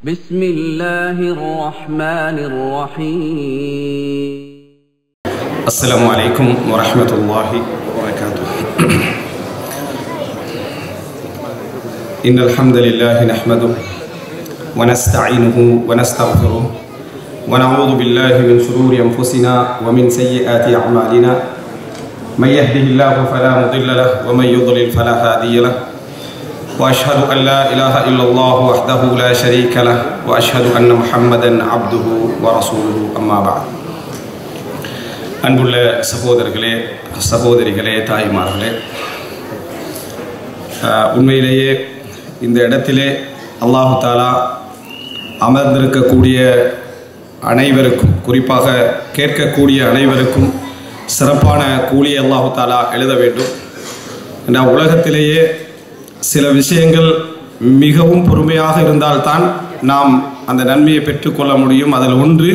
بسم الله الرحمن الرحيم. السلام عليكم ورحمة الله وبركاته. إن الحمد لله نحمده ونستعينه ونستغفره ونعوذ بالله من شرور أنفسنا ومن سيئات أعمالنا من يهده الله فلا مضل له ومن يضلل فلا هادي له وأشهد أن لا إله إلا الله وحده لا شريك له وأشهد أن محمدا عبده ورسوله أما بعد. அன்புள்ள சகோதரர்களே, சகோதரிகளே, தாய்மார்களே, உண்மையிலேயே இந்த இடத்திலே அல்லாஹு தாலா அமர்ந்திருக்கக்கூடிய அனைவருக்கும், குறிப்பாக கேட்கக்கூடிய அனைவருக்கும் சிறப்பான கூலியை அல்லாஹு தாலா எழுத வேண்டும். என்ற உலகத்திலேயே சில விஷயங்கள் மிகவும் பொறுமையாக இருந்தால்தான் நாம் அந்த நன்மையை பெற்றுக்கொள்ள முடியும். அதில் ஒன்று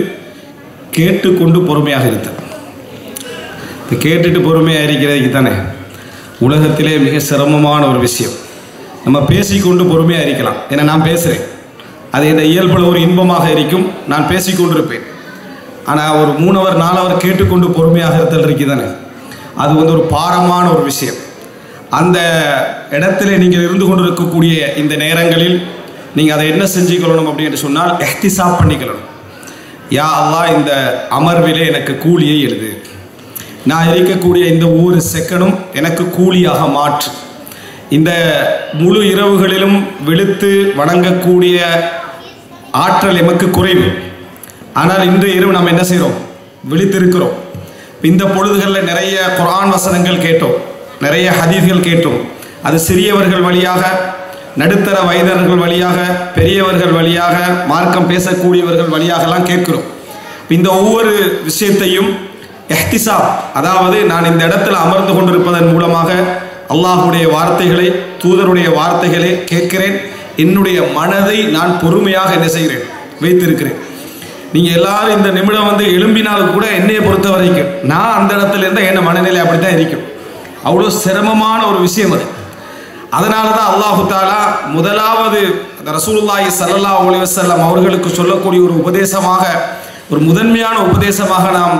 கேட்டுக்கொண்டு பொறுமையாக இருத்தல். கேட்டுட்டு பொறுமையாக இருக்கிறதுக்கு தானே உலகத்திலே மிக சிரமமான ஒரு விஷயம். நம்ம பேசிக்கொண்டு பொறுமையாக இருக்கலாம். ஏன்னா நான் பேசுகிறேன், அது இந்த இயல்பில் ஒரு இன்பமாக இருக்கும். நான் பேசிக்கொண்டிருப்பேன். ஆனால் ஒரு 3 hour 4 hour கேட்டுக்கொண்டு பொறுமையாக இருத்தல் இருக்கு தானே, அது ஒரு பாரமான ஒரு விஷயம். அந்த இடத்துல நீங்கள் இருந்து கொண்டு இருக்கக்கூடிய இந்த நேரங்களில் நீங்கள் அதை என்ன செஞ்சுக்கொள்ளணும் அப்படின்னு சொன்னால், இஹ்திசாப் பண்ணிக்கணும். யா அல்லாஹ், இந்த அமர்விலே எனக்கு கூலியை எழுது. நான் இருக்கக்கூடிய இந்த ஒவ்வொரு செகண்டும் எனக்கு கூலியாக மாற்று. இந்த முழு இரவுகளிலும் விழுத்து வணங்கக்கூடிய ஆற்றல் எமக்கு குறைவு. ஆனால் இன்றைய இரவு நாம் என்ன செய்கிறோம்? விழித்திருக்கிறோம். இந்த பொழுதுகளில் நிறைய குர்ஆன் வசனங்கள் கேட்டோம், நிறைய ஹதீஸ்கள் கேட்டோம். அது சிறியவர்கள் வழியாக, நடுத்தர வயதினர்கள் வழியாக, பெரியவர்கள் வழியாக, மார்க்கம் பேசக்கூடியவர்கள் வழியாகலாம் கேட்கிறோம். இந்த ஒவ்வொரு விஷயத்தையும் இஹ்திசாப், அதாவது நான் இந்த இடத்துல அமர்ந்து கொண்டிருப்பதன் மூலமாக அல்லாஹுடைய வார்த்தைகளை, தூதருடைய வார்த்தைகளை கேட்கிறேன். என்னுடைய மனதை நான் பொறுமையாக என்ன செய்கிறேன்? வைத்திருக்கிறேன். நீங்கள் எல்லாரும் இந்த நிமிடம் எழும்பினாலும் கூட என்னையை பொறுத்த வரைக்கும் நான் அந்த இடத்துல இருந்தால் என் மனநிலை அப்படி தான் இருக்கும். அவ்வளோ சிரமமான ஒரு விஷயம் அது. அதனால தான் அல்லாஹு தாலா முதலாவது ரசூலுல்லாஹி ஸல்லல்லாஹு அலைஹி வஸல்லம் அவர்களுக்கு சொல்லக்கூடிய ஒரு உபதேசமாக, ஒரு முதன்மையான உபதேசமாக நாம்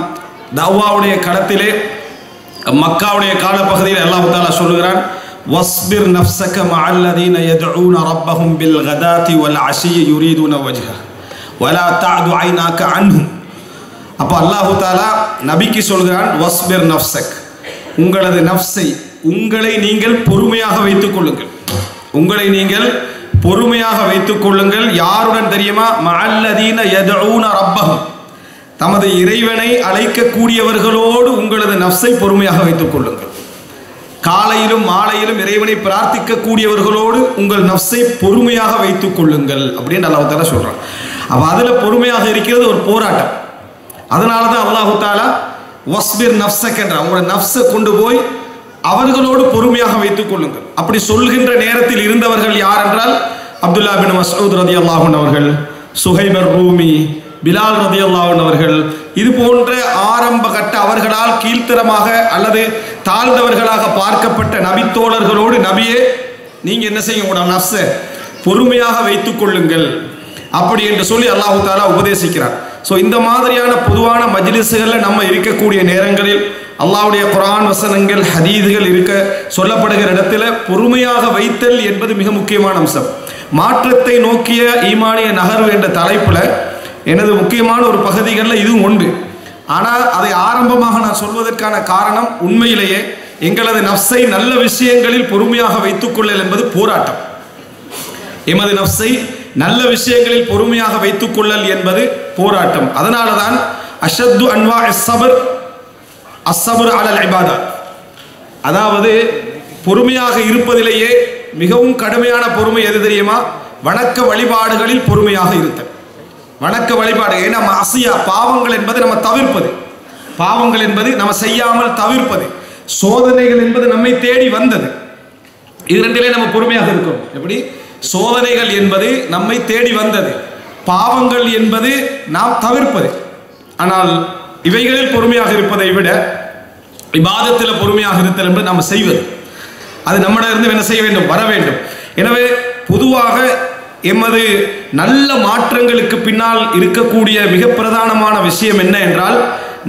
தவ்வாவுடைய களத்திலே மக்காவுடைய காலப்பகுதியில் அல்லாஹு தாலா சொல்லுகிறான், வஸ்பிர் நஃப்ஸக மஅல்லதீன யதுஊன ரப்பஹும் பில் கதாதி வல் அஷி யுரீதுன வஜ்ஹ வலா தஅது ஐனாக அன்ஹும். அப்போ அல்லாஹு தாலா நபிக்கு சொல்கிறான், வஸ்பிர் நஃப்ஸக், உங்களது நஃப்ஸை, உங்களை நீங்கள் பொறுமையாக வைத்துக் கொள்ளுங்கள். உங்களை நீங்கள் பொறுமையாக வைத்துக் கொள்ளுங்கள். யாருடன் தெரியுமா? மஅல்லதீன யதுஊன ரப்பஹும், தமது இறைவனை அழைக்கக்கூடியவர்களோடு உங்களது நஃப்ஸை பொறுமையாக வைத்துக் கொள்ளுங்கள். காலையிலும் மாலையிலும் இறைவனை பிரார்த்திக்கக்கூடியவர்களோடு உங்கள் நஃப்ஸை பொறுமையாக வைத்துக் கொள்ளுங்கள் அப்படின்னு அல்லாஹ் தாலா சொல்றான். அப்போ அதில் பொறுமையாக இருக்கிறது ஒரு போராட்டம். அதனால தான் அல்லாஹு தாலா வஸ்பிர் நஃப்ஸக் என்ற உங்களோட நஃப்ஸை கொண்டு போய் அவர்களோடு பொறுமையாக வைத்துக் கொள்ளுங்கள். அப்படி சொல்கின்ற நேரத்தில் இருந்தவர்கள் யார் என்றால், அப்துல்லா பின் மஸ்ஊத் ரலியல்லாஹு அன்ஹு அவர்கள், சுஹைப் ரூமி, பிலால் ரலியல்லாஹு அன்ஹு அவர்கள், இது போன்ற ஆரம்ப கட்ட அவர்களால் கீழ்த்தரமாக அல்லது தாழ்ந்தவர்களாக பார்க்கப்பட்ட நபித்தோழர்களோடு, நபியே நீங்க என்ன செய்ய, உங்களோட நஃப்ஸை பொறுமையாக வைத்துக் கொள்ளுங்கள் அப்படி என்று சொல்லி அல்லாஹு தாலா உபதேசிக்கிறார். ஸோ இந்த மாதிரியான பொதுவான மஜ்லிஸ்களில் நம்ம இருக்கக்கூடிய நேரங்களில் அல்லாஹ்வுடைய குர்ஆன் வசனங்கள், ஹதீதுகள் இருக்க சொல்லப்படுகிற இடத்துல பொறுமையாக வைத்தல் என்பது மிக முக்கியமான அம்சம். மாற்றத்தை நோக்கிய ஈமானிய நகர்வு என்ற தலைப்பில் எனது முக்கியமான ஒரு பகுதிகளில் இதுவும் உண்டு. ஆனால் அதை ஆரம்பமாக நான் சொல்வதற்கான காரணம், உண்மையிலேயே எங்களது நஃப்ஸை நல்ல விஷயங்களில் பொறுமையாக வைத்துக்கொள்ளல் என்பது போராட்டம். எமது நஃப்ஸை நல்ல விஷயங்களில் பொறுமையாக வைத்துக் கொள்ளல் என்பது போராட்டம். அதனால தான் அஷத்து அன்வா ஸப்ர் அஸ்ஸப்ர் அலல் இபாதத், அதாவது பொறுமையாக இருப்பதிலேயே மிகவும் கடுமையான பொறுமை எது தெரியுமா? வணக்க வழிபாடுகளில் பொறுமையாக இருத்தல். வணக்க வழிபாடு, ஏன்னா மஅசியா, பாவங்கள் என்பது நம்ம தவிர்ப்பது, பாவங்கள் என்பது நம்ம செய்யாமல் தவிர்ப்பது, சோதனைகள் என்பது நம்மை தேடி வந்தது. இது ரெண்டிலே நம்ம பொறுமையாக இருக்கிறோம். எப்படி? சோதனைகள் என்பது நம்மை தேடி வந்தது, பாவங்கள் என்பது நாம் தவிர்ப்பது. ஆனால் இவைகளில் பொறுமையாக இருப்பதை விட இபாதத்தில் பொறுமையாக இருத்தல் என்பது நாம் செய்வது. அது நம்மிடம் இருந்து என்ன செய்ய வேண்டும்? வர வேண்டும். எனவே பொதுவாக எமது நல்ல மாற்றங்களுக்கு பின்னால் இருக்கக்கூடிய மிக பிரதானமான விஷயம் என்ன என்றால்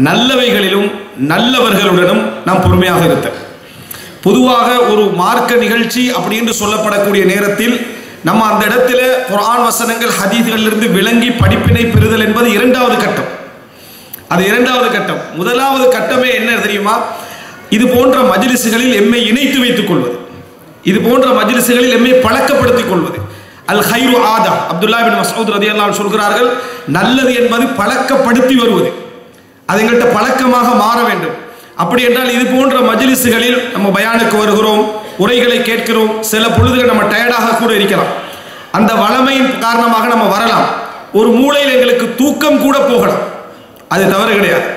நல்லவைகளிலும் நல்லவர்களுடனும் நாம் பொறுமையாக இருத்தல். பொதுவாக ஒரு மார்க்க நிகழ்ச்சி அப்படின்னு சொல்லப்படக்கூடிய நேரத்தில் நம்ம அந்த இடத்துல குர்ஆன் வசனங்கள் ஹதீஸ்களிலிருந்து விளங்கி படிப்பினை பெறுதல் என்பது இரண்டாவது கட்டம். அது இரண்டாவது கட்டம். முதலாவது கட்டமே என்ன தெரியுமா? இது போன்ற மஜ்லிஸ்களில் எம்மை இணைத்து வைத்துக் கொள்வது, இது போன்ற மஜ்லிஸ்களில் எம்மை பழக்கப்படுத்திக் கொள்வது. அல் ஹைரு ஆதா, அப்துல்லா பின் மஸ்ஊத் ரலியல்லாஹு அன்ஹு சொல்கிறார்கள், நல்லது என்பது பழக்கப்படுத்தி வருவது, அது எங்கள்கிட்ட பழக்கமாக மாற வேண்டும். அப்படி என்றால் இது போன்ற மஜ்லிஸ்களில் நம்ம பயானுக்கு வருகிறோம், உரைகளை கேட்கிறோம், சில பொழுதுகள் நம்ம டயர்டாக கூட இருக்கலாம், அந்த வளமையின் காரணமாக நம்ம வரலாம், ஒரு மூலையில் எங்களுக்கு தூக்கம் கூட போகலாம், அது தவறு கிடையாது.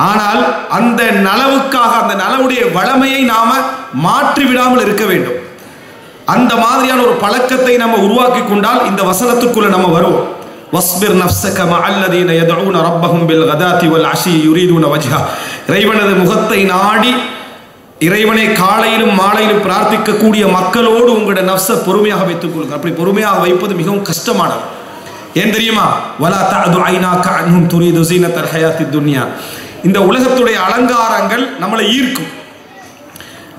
ஆனால் அந்த நலவுக்காக அந்த நலவுடைய வளமையை நாம மாற்றி விடாமல் இருக்க வேண்டும். அந்த மாதிரியான ஒரு பழக்கத்தை நம்ம உருவாக்கி கொண்டால் இந்த வசனத்துக்குள்ள நம்ம வருவோம். வஸ்பிர் நஃப்ஸக மஅல்லதீன யதுஊன ரப்பஹும் பில் கதாதி வல் அஷி யுரீதுன வஜ்ஹா. இறைவனது முகத்தை நாடி இறைவனை காலையிலும் மாலையிலும் பிரார்த்திக்கக்கூடிய மக்களோடு உங்களுடைய நஃப்ஸை பொறுமையாக வைத்துக் கொள்ளுங்கள். அப்படி பொறுமையாக வைப்பது மிகவும் கஷ்டமானது. ஏன் தெரியுமா? வலா தஅது ஐனாக அன்ஹும் துரீது ஸீனத்தல் ஹயாத்தித் துன்யா. இந்த உலகத்துடைய அலங்காரங்கள் நம்மளை ஈர்க்கும்,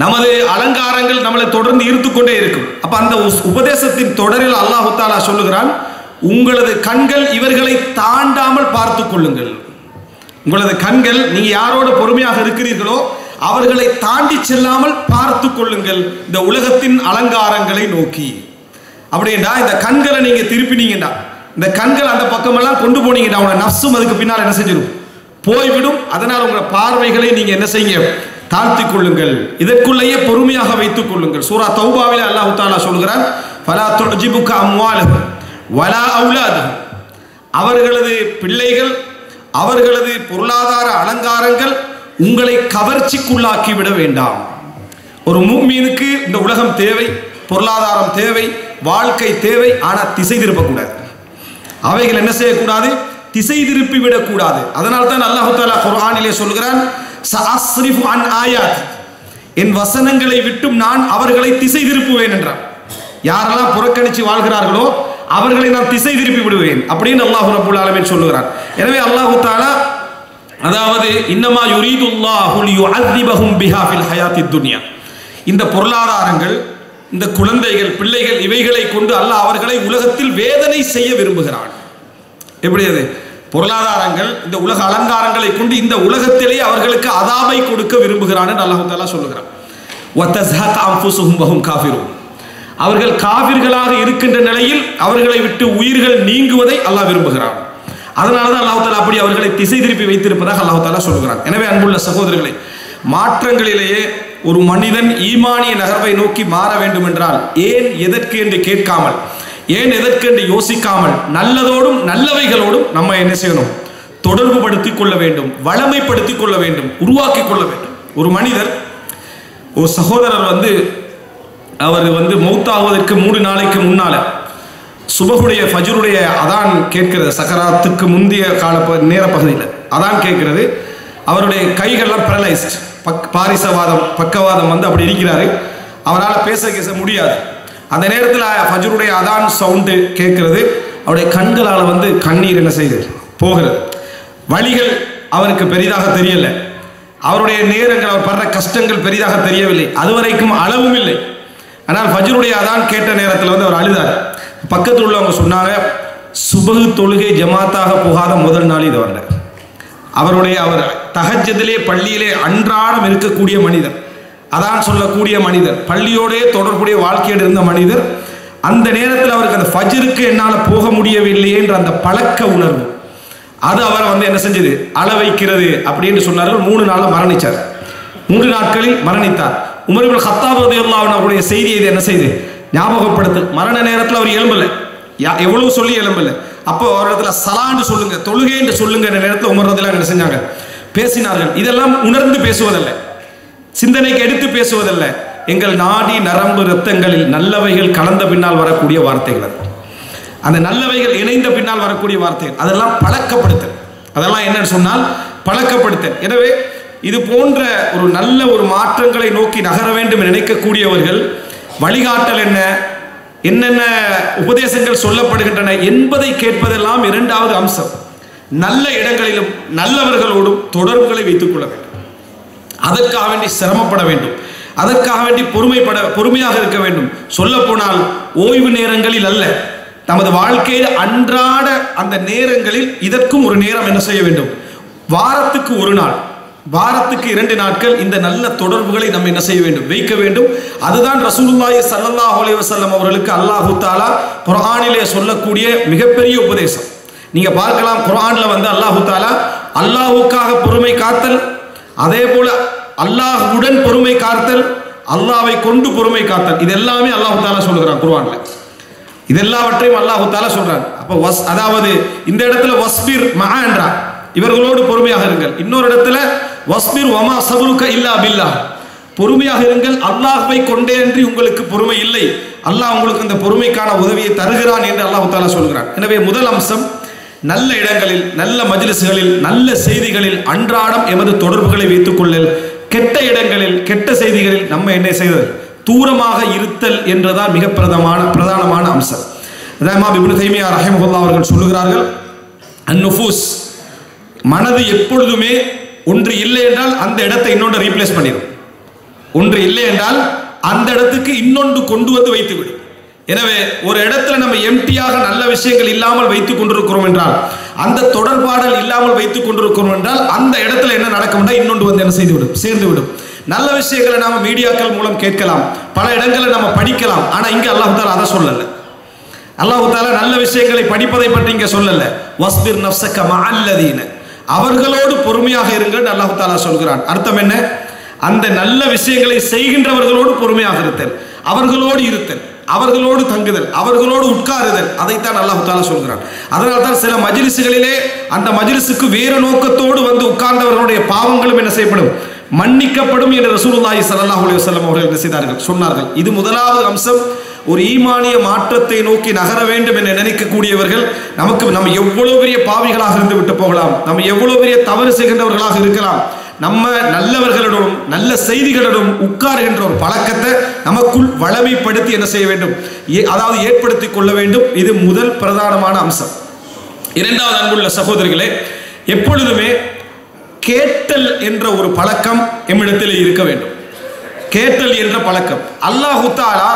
நமது அலங்காரங்கள் நம்மளை தொடர்ந்து ஈர்த்துக்கொண்டே இருக்கும். அப்ப அந்த உபதேசத்தின் தொடரில் அல்லாஹ் தஆலா சொல்லுகிறான், உங்களது கண்கள் இவர்களை தாண்டாமல் பார்த்து கொள்ளுங்கள். உங்களது கண்கள் நீங்க யாரோட பொறுமையாக இருக்கிறீர்களோ அவர்களை தாண்டி செல்லாமல் பார்த்து கொள்ளுங்கள் இந்த உலகத்தின் அலங்காரங்களை நோக்கி. அப்படின்னா இந்த கண்களை நீங்க திருப்பினீங்கடா, இந்த கண்கள் அந்த பக்கமெல்லாம் கொண்டு போனீங்கடா, உங்க நஃப்ஸும் அதுக்கு பின்னால் என்ன செஞ்சிடும்? போய்விடும். அதனால் உங்க பார்வைகளை நீங்க என்ன செய்யுங்க? தாழ்த்தி கொள்ளுங்கள். இதற்குள்ளேயே பொறுமையாக வைத்துக் கொள்ளுங்கள். சூரா தௌபாவிலே அல்லாஹ் தஆலா சொல்கிறான், ஃபலா துஜிபுக அம்வாலுஹும் வலா அவுலாதுஹும். அவர்களது பிள்ளைகள், அவர்களது பொருளாதார அலங்காரங்கள் உங்களை கவர்ச்சிக்குள்ளாக்கி விட வேண்டாம். ஒரு முஃமினுக்கு இந்த உலகம் தேவை, பொருளாதாரம் தேவை, வாழ்க்கை தேவை. ஆனால் திசை திருப்பக்கூடாது. அவைகள் என்ன செய்யக்கூடாது? திசை திருப்பி விடக்கூடாது. அதனால தான் அல்லாஹ் தஆலா குர்ஆனிலே சொல்கிறான், சஅஸ்ரிஃபு அன் ஆயாத், என் வசனங்களை விட்டும் நான் அவர்களை திசை திருப்புவேன் என்றான். யாரெல்லாம் புறக்கணித்து வாழ்கிறார்களோ அவர்களை நான் திசை திருப்பி விடுவேன் அப்படின்னு அல்லாஹ் ரப்பல் ஆலமீன் சொல்லுகிறான். எனவே அல்லாஹ் தஆலா அதாவது இன்னமா யுரீதுல்லாஹு லியுஅذிபஹும் பிஹா ஃபில் ஹயாத்தித் துன்யா, இந்த பொருளாதாரங்கள், இந்த குழந்தைகள், பிள்ளைகள், இவைகளை கொண்டு அல்லாஹ் அவர்களை உலகத்தில் வேதனை செய்ய விரும்புகிறான். எப்படி அது? பொருளாதாரங்கள், இந்த உலக அலங்காரங்களை கொண்டு இந்த உலகத்திலேயே அவர்களுக்கு அதாபை கொடுக்க விரும்புகிறான் என்று அல்லாஹ் தஆலா சொல்லுகிறான். வதஸ்ஹக அன்ஃபுஸுஹும் வஹும் காஃபிரூன், அவர்கள் காஃபிர்களாக இருக்கின்ற நிலையில் அவர்களை விட்டு உயிர்கள் நீங்குவதை அல்லாஹ் விரும்புகிறான். அதனால தான் அல்லாஹ் தஆலா அப்படி அவர்களை திசை திருப்பி வைத்திருப்பதாக அல்லாஹ் தஆலா சொல்கிறான். எனவே அன்புள்ள சகோதரர்களே, மாற்றங்களிலேயே ஒரு மனிதன் ஈமானிய நகர்வை நோக்கி மாற வேண்டும் என்றால் ஏன் எதற்கு என்று கேட்காமல், ஏன் எதற்கு என்று யோசிக்காமல் நல்லதோடும் நல்லவைகளோடும் நம்ம என்ன செய்யணும்? தொடர்பு படுத்திக் கொள்ள வேண்டும், வளமைப்படுத்திக் கொள்ள வேண்டும், உருவாக்கி கொள்ள வேண்டும். ஒரு மனிதர், ஒரு சகோதரர் அவர் மௌத்தாவதற்கு 3 நாளைக்கு முன்னால சுபஹுடைய ஃபஜ்ருடைய அதான் கேட்கிறது, சக்கராத்துக்கு முந்தைய கால நேர பகுதியில் அதான் கேட்கிறது. அவருடைய கைகள்லாம் பேரலைஸ்ட், பாரிசவாதம், பக்கவாதம் அப்படி இருக்கிறாரு. அவரால் பேச முடியாது. அந்த நேரத்தில் ஃபஜ்ருடைய அதான் சவுண்டு கேட்கிறது. அவருடைய கண்களால் கண்ணீர் என்ன செய்யுது? போகிறது. வழிகள் அவருக்கு பெரிதாக தெரியல, அவருடைய நேரங்கள், அவர் படுற கஷ்டங்கள் பெரிதாக தெரியவில்லை, அதுவரைக்கும் அளவும் இல்லை. ஆனால் ஃபஜ்ருடைய அதான் கேட்ட நேரத்தில் அவர் அழுதார். பக்கத்தில் உள்ளவங்க சொன்னாங்க, சுபஹ் தொழுகை ஜமாத்தாக போகாத முதல் நாள் இது வரல. அவர் தஹஜ்ஜுதிலே பள்ளியிலே அன்றாடம் இருக்கக்கூடிய மனிதர், அதான் சொல்லக்கூடிய மனிதர், பள்ளியோடே தொடர்புடைய வாழ்க்கையோடு இருந்த மனிதர். அந்த நேரத்தில் அவருக்கு அந்த ஃபஜ்ருக்கு என்னால் போக முடியவில்லை என்ற அந்த பழக்க உணர்வு அது அவர் என்ன செஞ்சது? அள வைக்கிறது அப்படின்னு சொன்னார்கள். 3 நாளில் மரணித்தார். 3 நாட்களில் மரணித்தார். உமர் இப்னு கத்தாப் ரலியல்லாஹு அன்ஹு அவருடைய செய்தியை இது என்ன செய்து ஞாபகப்படுத்து. மரண நேரத்தில் அவர் எழும்பல, எவ்வளவு சொல்லி எழும்பல. அப்போ அவரிடத்துல சலான்னு சொல்லுங்க, தொழுகை என்று சொல்லுங்க என்ற நேரத்தில் உமர் ரலியல்லாஹு என்ன செஞ்சாங்க? பேசினார்கள். இதெல்லாம் உணர்ந்து பேசுவதல்ல, சிந்தனைக்கு எடுத்து பேசுவதல்ல, எங்கள் நாடி நரம்பு இரத்தங்களில் நல்லவைகள் கலந்த பின்னால் வரக்கூடிய வார்த்தைகள். அது அந்த நல்லவைகள் இணைந்த பின்னால் வரக்கூடிய வார்த்தைகள். அதெல்லாம் பழக்கப்படுத்தல். அதெல்லாம் என்னன்னு சொன்னால் பழக்கப்படுத்தல். எனவே இது போன்ற ஒரு நல்ல ஒரு மாற்றங்களை நோக்கி நகர வேண்டும் நினைக்கக்கூடியவர்கள் வழிகாட்டல் என்ன? என்னென்ன உபதேசங்கள் சொல்லப்படுகின்றன என்பதை கேட்பதெல்லாம் இரண்டாவது அம்சம். நல்ல இடங்களிலும் நல்லவர்களோடும் தொடர்புகளை வைத்துக் கொள்ள வேண்டும். அதற்காக வேண்டி சிரமப்பட வேண்டும். அதற்காக வேண்டி பொறுமையாக இருக்க வேண்டும். சொல்ல போனால் ஓய்வு நேரங்களில் அல்ல, நமது வாழ்க்கையில் அன்றாட அந்த நேரங்களில் இதற்கும் ஒரு நேரம் என்ன செய்ய வேண்டும். வாரத்துக்கு ஒரு நாள், வாரத்துக்கு 2 நாட்கள் இந்த நல்ல தொடர்புகளை நம்ம என்ன செய்ய வேண்டும், வைக்க வேண்டும். அதுதான் ரசூலுல்லாஹி ஸல்லல்லாஹு அலைஹி வஸல்லம் அவர்களுக்கு அல்லாஹு தஆலா குர்ஆனிலே சொல்லக்கூடிய மிகப்பெரிய உபதேசம். நீங்க பார்க்கலாம், குர்ஆன்ல அல்லாஹு தஆலா அல்லாஹ்வுக்காக பொறுமை காத்தல், அதே போல அல்லாஹ்வுடன் பொறுமை காத்தல், அல்லாஹ்வை கொண்டு பொறுமை காத்தல், இது எல்லாமே அல்லாஹு தஆலா சொல்லுகிறான் குர்ஆன்ல. இதெல்லாவற்றையும் அல்லாஹு தஆலா சொல்றான். அப்ப அதாவது இந்த இடத்துல வஸ்பிர் மஆ என்றார், இவர்களோடு பொறுமையாக இருங்கள். இன்னொரு இடத்துல வஸ்பிர் வமா சபருக இல்லா பில்லாஹ், பொறுமையாக இருங்கள், அல்லாஹ்வை கொண்டே அன்றி உங்களுக்கு பொறுமை இல்லை, அல்லாஹ் உங்களுக்கு அந்த பொறுமைக்கான உதவியை தருகிறான் என்று அல்லாஹு தஆலா சொல்கிறான். எனவே முதல் அம்சம், நல்ல இடங்களில் நல்ல மஜ்லிஸ்களில் நல்ல செய்திகளில் அன்றாடம் எமது தொடர்புகளை வைத்துக் கொள்ளல். கெட்ட இடங்களில் கெட்ட செய்திகளில் நம்ம என்ன செய்தல், தூரமாக இருத்தல் என்றுதான் மிக பிரதானமான அம்சம். இமாம் இப்னு தைமியா ரஹிமஹுல்லாஹ் அவர்கள் சொல்லுகிறார்கள், அந்நுஃபூஸ், மனது எப்பொழுதுமே ஒன்று இல்லை என்றால் அந்த இடத்தை இன்னொன்று ரீப்ளேஸ் பண்ணிடும். ஒன்று இல்லை என்றால் அந்த இடத்துக்கு இன்னொன்று கொண்டு வந்து வைத்துவிடும். எனவே ஒரு இடத்துல நம்ம எம்டியாக நல்ல விஷயங்கள் இல்லாமல் வைத்துக் கொண்டிருக்கிறோம் என்றால், அந்த தொடர்பாடல் இல்லாமல் வைத்துக் கொண்டிருக்கிறோம் என்றால் அந்த இடத்துல என்ன நடக்கும்னா இன்னொன்று வந்து என்ன செய்துவிடும், சேர்ந்துவிடும். நல்ல விஷயங்களை நாம மீடியாக்கள் மூலம் கேட்கலாம், பல இடங்களை நம்ம படிக்கலாம். ஆனா இங்க அல்லாஹ் தஆலா அதை சொல்லல. அல்லாஹ் தஆலா நல்ல விஷயங்களை படிப்பதை பற்றி இங்க சொல்லல. வஸ்பிர் நஃப்ஸக மஅல்லதீன, அவர்களோடு பொறுமையாக இருங்கள் அல்லாஹ் தஆலா சொல்கிறான். அர்த்தம் என்ன? அந்த நல்ல விஷயங்களை செய்கின்றவர்களோடு பொறுமையாக இருத்தல், அவர்களோடு இருத்தல், அவர்களோடு தங்குதல், அவர்களோடு உட்காருதல், அதைத்தான் அல்லாஹ் தஆலா சொல்கிறான். அதனால தான் சில மஜ்லிஸ்களிலே அந்த மஜ்லிஸுக்கு வேறு நோக்கத்தோடு வந்து உட்கார்ந்தவர்களுடைய பாவங்களும் என்ன செய்யப்படும், மன்னிக்கப்படும் என்று ரசூலுல்லாஹி ஸல்லல்லாஹு அலைஹி வஸல்லம் அவர்கள் என்ன செய்தார்கள், சொன்னார்கள். இது முதலாவது அம்சம். ஒரு ஈமானிய மாற்றத்தை நோக்கி நகர வேண்டும் என்று நினைக்கக்கூடியவர்கள், நம்ம எவ்வளவு பெரிய பாவிகளாக இருந்து விட்டு போகலாம், நம்ம எவ்வளவு பெரிய தவறு செய்கின்றவர்களாக இருக்கலாம், நம்ம நல்லவர்களிடம் நல்ல செய்திகளிடம் உட்காருகின்ற ஒரு பழக்கத்தை நமக்குள் வளமைப்படுத்தி என்ன செய்ய வேண்டும், அதாவது ஏற்படுத்தி கொள்ள வேண்டும். இது முதல் பிரதானமான அம்சம். இரண்டாவது, அன்புள்ள சகோதரிகளே, எப்பொழுதுமே கேட்டல் என்ற ஒரு பழக்கம் எம்மிடத்தில் இருக்க வேண்டும். கேட்டல் என்ற பழக்கம், அல்லாஹ் தஆலா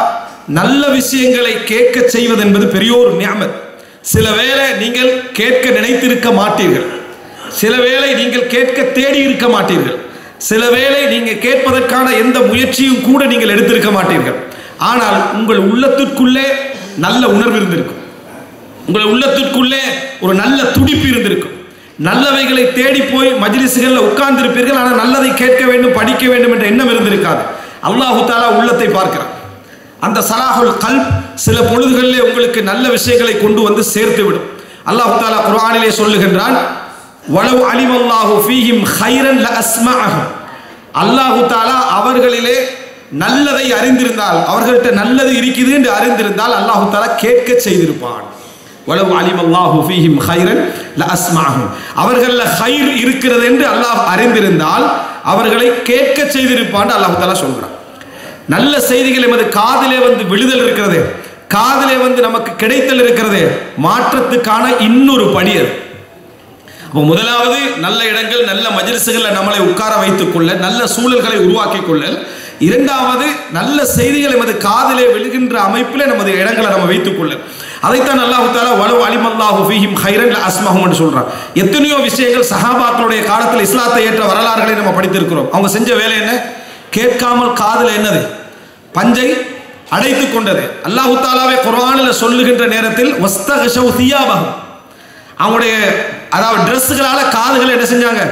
நல்ல விஷயங்களை கேட்க செய்வது என்பது பெரிய ஒரு நிஅமத். சில வேளை நீங்கள் கேட்க நினைத்திருக்க மாட்டீர்கள், சில வேளை நீங்கள் கேட்க தேடி இருக்க மாட்டீர்கள், சில வேளை நீங்கள் கேட்பதற்கான எந்த முயற்சியும் கூட நீங்கள் எடுத்திருக்க மாட்டீர்கள். ஆனால் உங்கள் உள்ளத்திற்குள்ளே நல்ல உணர்வு இருந்திருக்கும், உங்கள் உள்ளத்திற்குள்ளே ஒரு நல்ல துடிப்பு இருந்திருக்கும். நல்லவைகளை தேடி போய் மஜ்லிஸ்களில் உட்கார்ந்து இருப்பீர்கள், ஆனால் நல்லதை கேட்க வேண்டும், படிக்க வேண்டும் என்ற எண்ணம் இருந்திருக்காது. அல்லாஹு தஆலா உள்ளத்தை பார்க்கிறான். அந்த சலாஹுல் கல்ப் சில பொழுதுகளிலே உங்களுக்கு நல்ல விஷயங்களை கொண்டு வந்து சேர்த்து விடும். அல்லாஹு தஆலா குர்ஆனிலே சொல்லுகின்றான், வலவ் அலிமல்லாஹு ஃபீஹிம் கைரன் லஅஸ்மஅஹும், அல்லாஹு தஆலா அவர்களிலே நல்லதை அறிந்திருந்தால், அவர்கள்ட்ட நல்லது இருக்குது என்று அறிந்திருந்தால் அல்லாஹு தஆலா கேட்க செய்திருப்பான். வலவ் அலிமல்லாஹு ஃபீஹிம் கைரன் லஅஸ்மஅஹும், அவர்கள்ல கைர் இருக்கிறது என்று அல்லாஹ் அறிந்திருந்தால் அவர்களை கேட்க செய்திருப்பான் அல்லாஹு தஆலா சொல்றான். நல்ல செய்திகள் எமது காதிலே வந்து விழுதல் இருக்கிறது, காதிலே வந்து நமக்கு கிடைத்தல் இருக்கிறது, மாற்றத்துக்கான இன்னொரு படி அது. அப்போ முதலாவது நல்ல இடங்கள் நல்ல மஜ்லிஸ்களை நம்மளை உட்கார வைத்துக் கொள்ள, நல்ல சூழல்களை உருவாக்கி கொள்ளல். இரண்டாவது, நல்ல செய்திகள் எமது காதிலே விழுகின்ற அமைப்பில் நமது இடங்களை நம்ம வைத்துக் கொள்ள. அதைத்தான் அல்லாஹு தஆலா வலவ் அலிமல்லாஹு ஃபீஹிம் கைரன் லஅஸ்மஅஹும் என்று சொல்றான். எத்தனையோ விஷயங்கள் சஹாபாக்களுடைய காலத்தில் இஸ்லாத்தை ஏற்ற வரலாறுகளை நம்ம படித்திருக்கிறோம். அவங்க செஞ்ச வேலை என்ன? கேட்காமல் காதில் என்னது, பஞ்சை அடைத்துக் கொண்டது. அல்லாஹு தஆலாவே குர்ஆனில் சொல்லுகின்ற நேரத்தில் வஸ்தகஷவ் தியாபஹும், அவங்களுடைய அதாவது டிரெஸ்களால காதுகளை என்ன செஞ்சாங்க,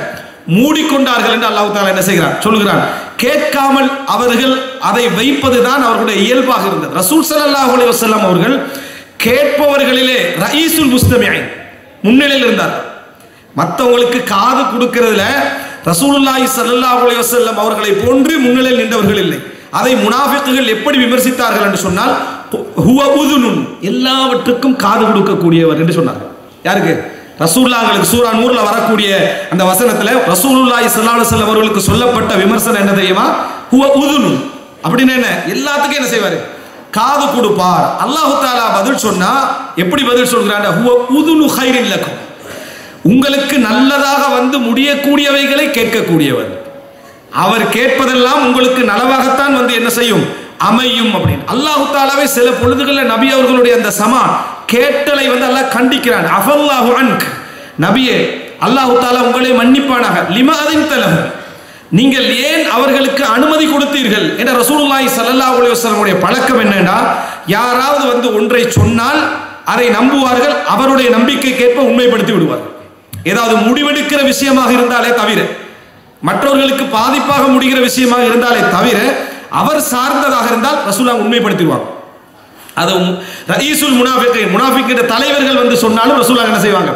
மூடிக்கொண்டார்கள் என்று அல்லாஹு தஆலா என்ன செய்கிறான், சொல்கிறான். கேட்காமல் அவர்கள் அதை வைப்பதுதான் அவர்களுடைய இயல்பாக இருந்தது. ரசூல் ஸல்லல்லாஹு அலைஹி வஸல்லம் அவர்கள் கேட்பவர்களிலே ரயீசுல் முஸ்தமிஈன், முன்னிலையில் இருந்தார். மற்றவங்களுக்கு காது கொடுக்கிறதுல ரசூலுல்லாஹி ஸல்லல்லாஹு அலைஹி வஸல்லம் அவர்களை போன்று முன்னிலையில் நின்றவர்கள் இல்லை. அதை முனாஃபிக்குகள் எப்படி விமர்சித்தார்கள் என்று சொன்னால், ஹுவ உதுனுன், எல்லாவற்றுக்கும் காது கொடுக்கக்கூடியவர் என்று சொன்னார்கள். யாருக்கு? ரசூலுல்லாஹ்களுக்கு. சூரா நூர்ல வரக்கூடிய அந்த வசனத்துல ரசூலுல்லாஹி ஸல்லல்லாஹு அலைஹி வஸல்லம் அவர்களுக்கு சொல்லப்பட்ட விமர்சனம் என்ன தெரியுமா? ஹுவ உதுனுன், அப்படின்னு என்ன, எல்லாத்துக்கும் என்ன செய்வாரு, காது கொடுப்பார். அல்லாஹு தஆலா பதில் சொன்னா எப்படி பதில் சொல்கிறான்? ஹுவ உதுனு கைரின் லக்கும், உங்களுக்கு நல்லதாக வந்து முடியக்கூடியவைகளை கேட்கக்கூடியவர். அவர் கேட்பதெல்லாம் உங்களுக்கு நலவாகத்தான் வந்து என்ன செய்யும், அமையும் அப்படின்னு. அல்லாஹு தஆலாவே சில பொழுதுகளில் நபி அவர்களுடைய அந்த கேட்டலை வந்து அல்லாஹ் கண்டிக்கிறான். அஃபல்லாஹு அன்க், நபியே அல்லாஹு தஆலா உங்களை மன்னிப்பானாக. லிமா அதின்தலஹு, நீங்கள் ஏன் அவர்களுக்கு அனுமதி கொடுத்தீர்கள் என்ற ரசூலுல்லாஹி ஸல்லல்லாஹு அலைஹி வஸல்லம் பழக்கம் என்னன்னா, யாராவது வந்து ஒன்றை சொன்னால் அதை நம்புவார்கள், அவருடைய நம்பிக்கைக்கேற்ப உண்மைப்படுத்தி விடுவார்கள். ஏதாவது முடிவெடுக்கிற விஷயமாக இருந்தாலே தவிர, மற்றவர்களுக்கு பாதிப்பாக முடிகிற விஷயமாக இருந்தாலே தவிர, அவர் சார்ந்ததாக இருந்தால் ரசூலுல்லாஹ் உண்மைப்படுத்திடுவாங்க. அது ரஈசுல் முனாஃபிகீன், முனாஃபிக்கின் தலைவர்கள் வந்து சொன்னாலும் ரசூலுல்லாஹ் என்ன செய்வாங்க,